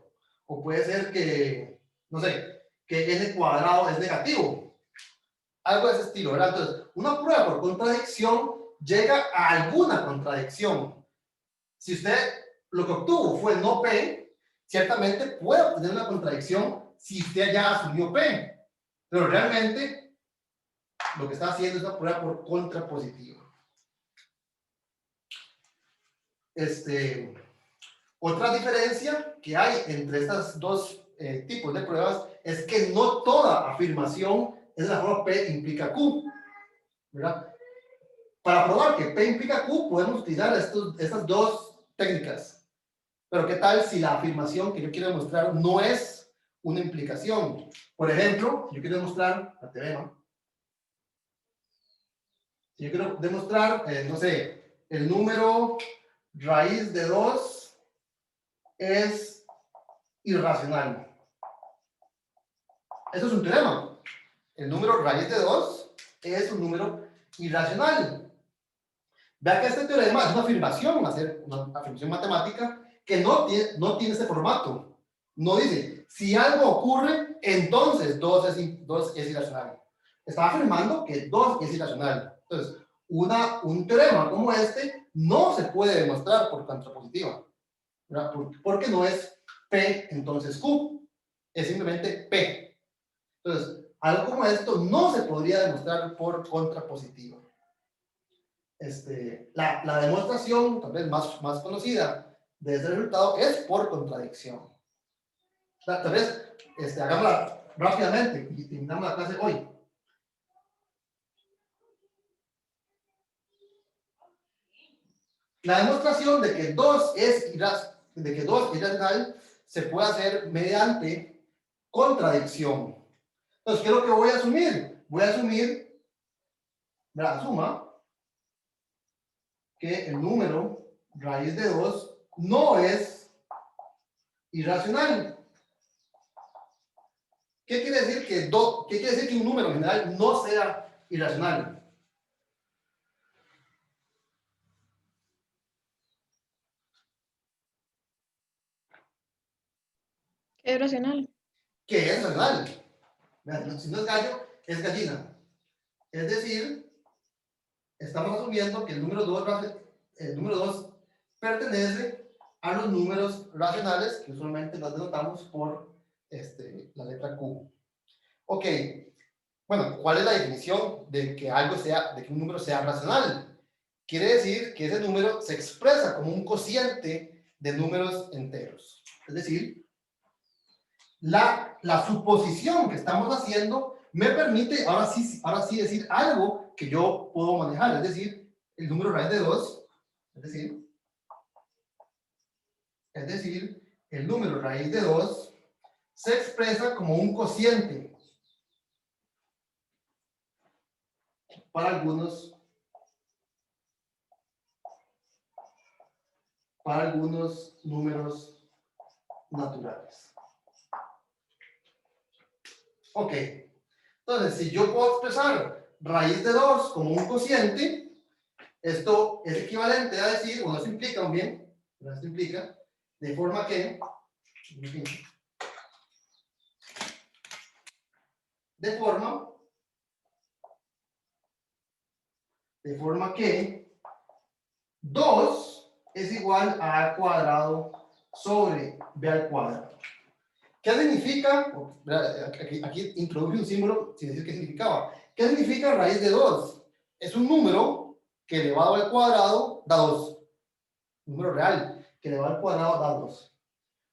O puede ser que, no sé, que n cuadrado es negativo. Algo de ese estilo, ¿verdad? Entonces, una prueba por contradicción llega a alguna contradicción. Si usted lo que obtuvo fue no P, ciertamente puede obtener una contradicción si usted ya asumió P. Pero realmente lo que está haciendo es una prueba por contrapositiva. Otra diferencia que hay entre estos dos tipos de pruebas es que no toda afirmación es la forma P implica Q, ¿verdad? Para probar que P implica Q podemos utilizar estas dos técnicas. Pero ¿qué tal si la afirmación que yo quiero demostrar no es una implicación? Por ejemplo, yo quiero demostrar la teorema. Si yo quiero demostrar, no sé, el número raíz de 2 es irracional. Eso es un teorema. El número raíz de 2 es un número irracional. Vea que este teorema es una afirmación, una afirmación matemática que no tiene ese formato. No dice, si algo ocurre, entonces 2 es irracional. Está afirmando que 2 es irracional. Entonces, un teorema como este no se puede demostrar por contrapositiva, ¿verdad? Porque no es P, entonces Q. Es simplemente P. Entonces, algo como esto no se podría demostrar por contrapositiva. La demostración, tal vez más conocida de ese resultado, es por contradicción. Tal vez hagámosla rápidamente y terminamos la clase hoy. La demostración de que 2 es irracional se puede hacer mediante contradicción. Entonces, ¿qué es lo que voy a asumir? Voy a asumir la suma que el número raíz de 2 no es irracional. ¿Qué quiere decir ¿qué quiere decir que un número en general no sea irracional?
Es racional.
¿Qué es racional? Si no es gallo, es gallina. Es decir, estamos asumiendo que el número 2 pertenece a los números racionales, que usualmente los denotamos por la letra Q. Ok, bueno, ¿cuál es la definición de que un número sea racional? Quiere decir que ese número se expresa como un cociente de números enteros. Es decir, la suposición que estamos haciendo me permite ahora sí decir algo que yo puedo manejar, es decir, el número raíz de 2, es decir, el número raíz de 2 se expresa como un cociente para algunos números naturales. Ok. Entonces, si yo puedo expresar raíz de 2 como un cociente, esto es equivalente a decir, bueno, esto implica bien, esto implica, de forma que, de forma que 2 es igual a A cuadrado sobre B al cuadrado. ¿Qué significa? Aquí introduje un símbolo sin decir qué significaba. ¿Qué significa raíz de 2? Es un número que elevado al cuadrado da 2. Un número real que elevado al cuadrado da 2.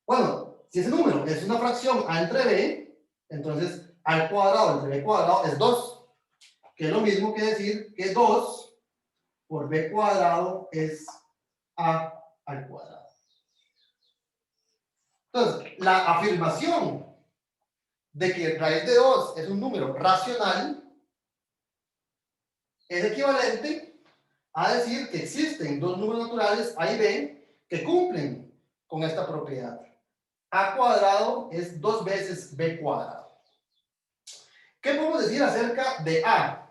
Bueno, si ese número es una fracción A entre B, entonces A al cuadrado entre B cuadrado es 2. Que es lo mismo que decir que 2 por B cuadrado es A al cuadrado. Entonces, la afirmación de que raíz de 2 es un número racional es equivalente a decir que existen dos números naturales A y B que cumplen con esta propiedad. A cuadrado es 2 veces B cuadrado. ¿Qué podemos decir acerca de A?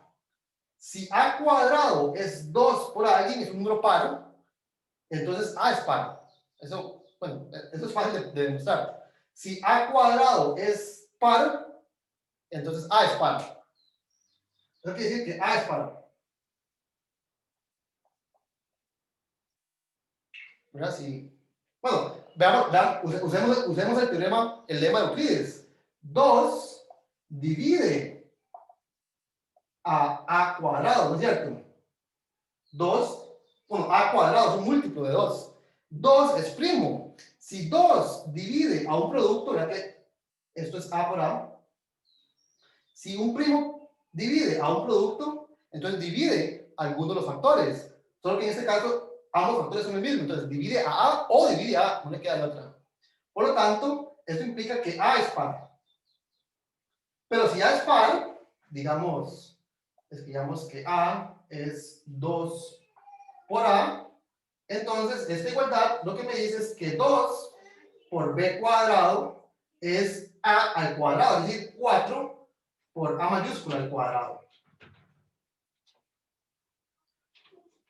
Si A cuadrado es 2 por alguien, es un número par, entonces A es par. Eso, bueno, eso es fácil de demostrar. Si A cuadrado es par, entonces A es par. Eso quiere decir que A es par. ¿Verdad? Si, bueno, usemos el teorema, el lema de Euclides. 2 divide a A cuadrado, ¿no es cierto? 2, bueno, A cuadrado es un múltiplo de 2. 2 es primo. Si 2 divide a un producto, ya que esto es A por A, si un primo divide a un producto, entonces divide alguno de los factores. Solo que en este caso, ambos factores son el mismo. Entonces divide a A o divide a A, no le queda la otra. Por lo tanto, esto implica que A es par. Pero si A es par, digamos, escribamos que A es 2 por A, entonces esta igualdad lo que me dice es que 2 por B cuadrado es A al cuadrado, es decir, 4 por A mayúscula al cuadrado.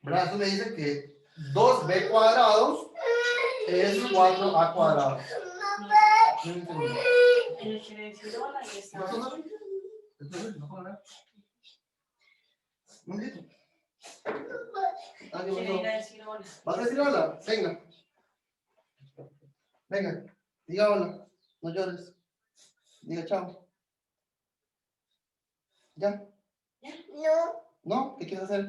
¿Verdad? Eso me dice que 2B cuadrado es 4A cuadrado. ¿Vas a decir hola? Venga. Venga, diga hola. No llores. Diga chao. ¿Ya?
No,
¿No? ¿Qué quieres hacer?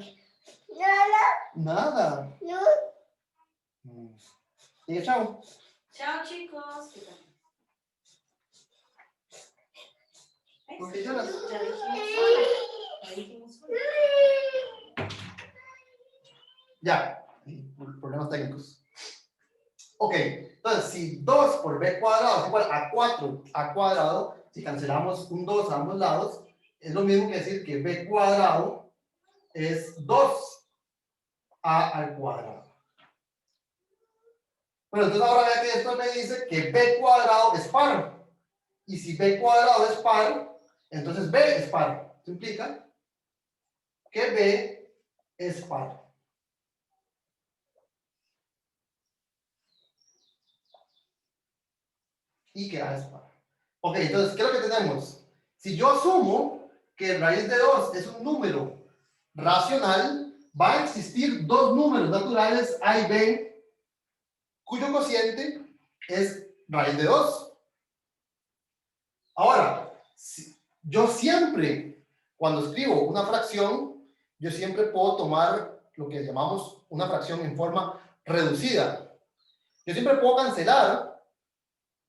nada,
Nada.
no.
Diga chao.
Chao, chicos.
¿Por qué lloras?
Ya dijimos hola. Ya dijimos hola.
Ya. Problemas técnicos. Ok. Entonces, si 2 por B cuadrado es igual a 4A cuadrado, si cancelamos un 2 a ambos lados, es lo mismo que decir que B cuadrado es 2A al cuadrado. Bueno, entonces ahora vea que esto me dice que B cuadrado es par. Y si B cuadrado es par, entonces B es par. Esto implica que B es par. Y que A es par. Ok, entonces, ¿qué es lo que tenemos? Si yo asumo que raíz de 2 es un número racional, va a existir dos números naturales A y B, cuyo cociente es raíz de 2. Ahora, yo siempre, cuando escribo una fracción, yo siempre puedo tomar lo que llamamos una fracción en forma reducida. Yo siempre puedo cancelar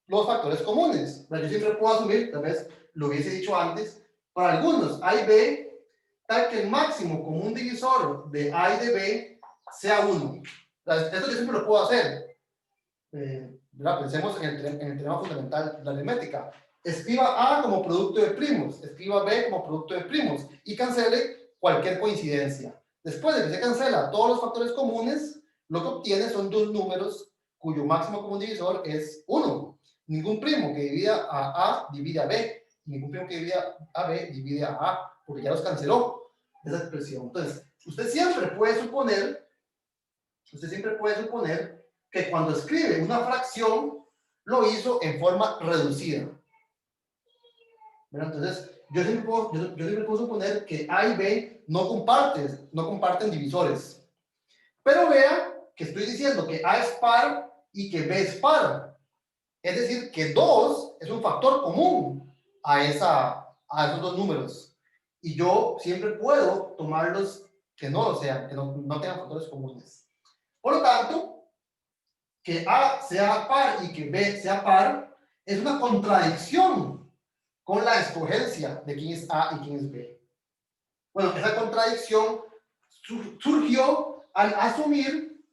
los factores comunes. Yo siempre puedo asumir, tal vez lo hubiese dicho antes, para algunos A y B, tal que el máximo común divisor de A y de B sea 1. Esto yo siempre lo puedo hacer. Pensemos en el tema fundamental de la aritmética. Escriba A como producto de primos, escriba B como producto de primos y cancele cualquier coincidencia. Después de que se cancela todos los factores comunes, lo que obtiene son dos números cuyo máximo común divisor es 1. Ningún primo que divida a divide a B. Ningún primo que divide a B divide a A, porque ya los canceló esa expresión. Entonces, usted siempre puede suponer que cuando escribe una fracción, lo hizo en forma reducida. ¿Verdad? Entonces, yo siempre puedo suponer que A y B no comparten divisores. Pero vea que estoy diciendo que A es par y que B es par. Es decir, que 2 es un factor común a esos dos números. Y yo siempre puedo tomarlos que no lo sean, que no tengan factores comunes. Por lo tanto, que A sea par y que B sea par es una contradicción con la escogencia de quién es A y quién es B. Bueno, esa contradicción surgió al asumir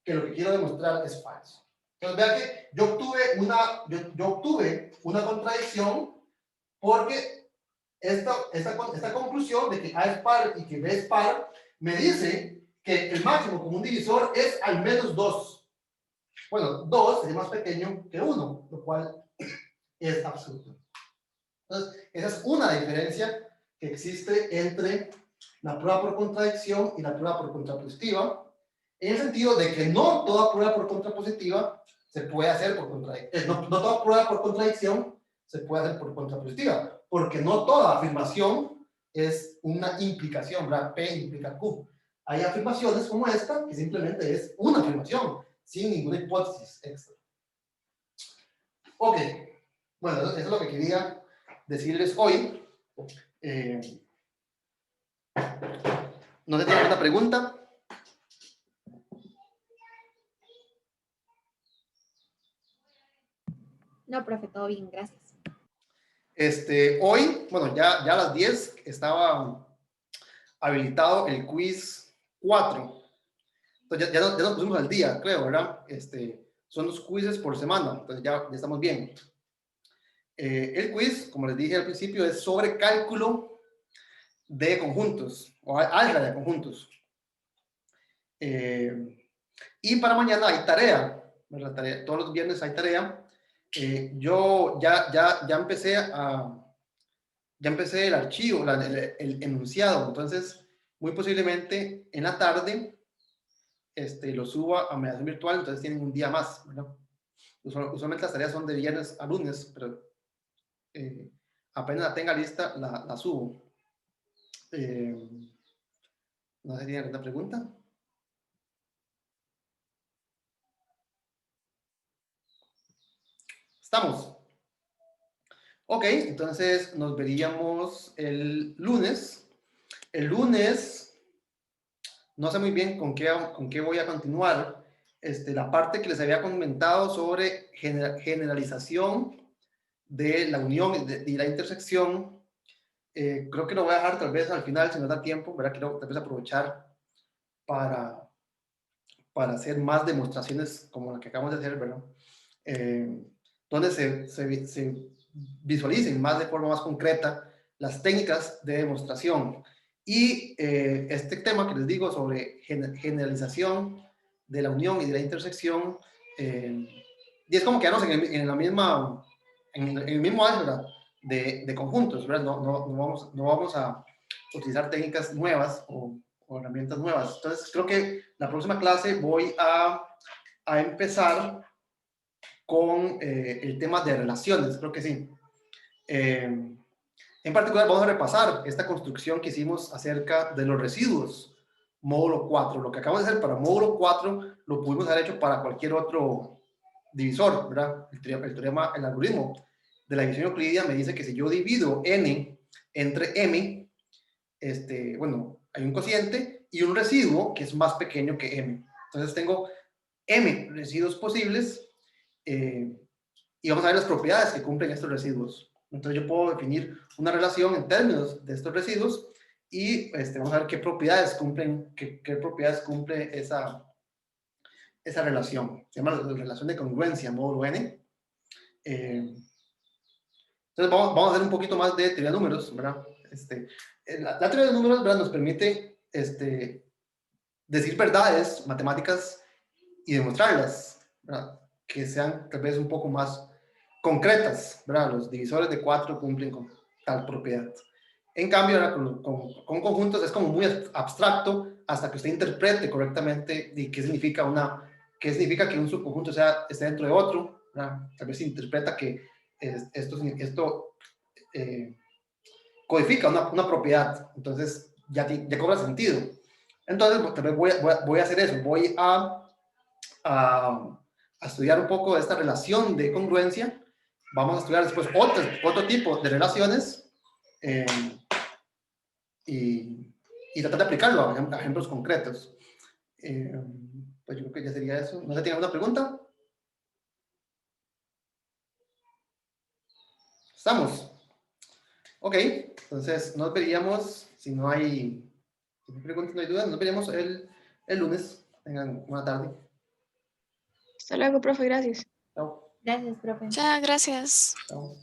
que lo que quiero demostrar es falso. Entonces, vea que yo obtuve una contradicción porque esta conclusión de que A es par y que B es par me dice que el máximo común divisor es al menos 2. Bueno, 2 es más pequeño que 1, lo cual es absurdo. Entonces, esa es una diferencia que existe entre la prueba por contradicción y la prueba por contrapositiva, en el sentido de que no toda prueba por contrapositiva se puede hacer por contradicción. No toda prueba por contradicción se puede hacer por contrapositiva, porque no toda afirmación es una implicación, ¿verdad? P implica Q. Hay afirmaciones como esta que simplemente es una afirmación, sin ninguna hipótesis extra. Ok, bueno, eso es lo que quería decirles hoy. ¿No te tiene alguna pregunta?
No, profe, todo bien, gracias.
Hoy, bueno, ya a las 10 estaba habilitado el quiz 4. Entonces ya nos pusimos al día, creo, ¿verdad? Son 2 quizzes por semana, entonces ya estamos bien. El quiz, como les dije al principio, es sobre cálculo de conjuntos, o álgebra de conjuntos. Y para mañana hay tarea, ¿verdad? Todos los viernes hay tarea. Yo ya empecé el archivo, el enunciado, entonces muy posiblemente en la tarde lo suba a mediación virtual, entonces tienen un día más, ¿verdad? Usualmente las tareas son de viernes a lunes, pero apenas la tenga lista, la subo. No sé si tienen alguna pregunta. ¿Estamos? Ok, entonces nos veríamos el lunes. El lunes, no sé muy bien con qué voy a continuar. La parte que les había comentado sobre generalización de la unión y la intersección, creo que lo voy a dejar tal vez al final, si nos da tiempo, ¿verdad? Quiero tal vez aprovechar para hacer más demostraciones como la que acabamos de hacer, ¿verdad? Donde se visualicen más de forma más concreta las técnicas de demostración. Y este tema que les digo sobre generalización de la unión y de la intersección, y es como quedarnos en el mismo álgebra de conjuntos, ¿verdad? No vamos a utilizar técnicas nuevas o herramientas nuevas. Entonces, creo que la próxima clase voy a empezar con el tema de relaciones, creo que sí. En particular, vamos a repasar esta construcción que hicimos acerca de los residuos, módulo 4. Lo que acabamos de hacer para módulo 4 lo pudimos haber hecho para cualquier otro divisor, ¿verdad? El algoritmo de la división euclidia me dice que si yo divido n entre m, bueno, hay un cociente y un residuo que es más pequeño que m. Entonces tengo m residuos posibles y vamos a ver las propiedades que cumplen estos residuos. Entonces yo puedo definir una relación en términos de estos residuos y vamos a ver qué propiedades cumple esa relación. Se llama la relación de congruencia, módulo n. Entonces vamos a hacer un poquito más de teoría de números, ¿verdad? La teoría de los números, ¿verdad?, nos permite decir verdades matemáticas y demostrarlas, ¿verdad?, que sean tal vez un poco más concretas, ¿verdad? Los divisores de 4 cumplen con tal propiedad. En cambio, ahora con conjuntos es como muy abstracto hasta que usted interprete correctamente de qué significa que un subconjunto esté dentro de otro, ¿verdad? Tal vez se interpreta que esto codifica una propiedad, entonces ya cobra sentido. Entonces, tal vez voy a hacer eso, voy a estudiar un poco de esta relación de congruencia. Vamos a estudiar después otro tipo de relaciones y tratar de aplicarlo a ejemplos concretos. Pues yo creo que ya sería eso. ¿No se tiene alguna pregunta? ¿Estamos? Ok, entonces nos veríamos, si no hay preguntas, no hay dudas, nos veríamos el lunes. Tengan buena tarde.
Hasta luego, profe, gracias.
Chao.
Gracias, profe.
Ya, gracias.
Chao.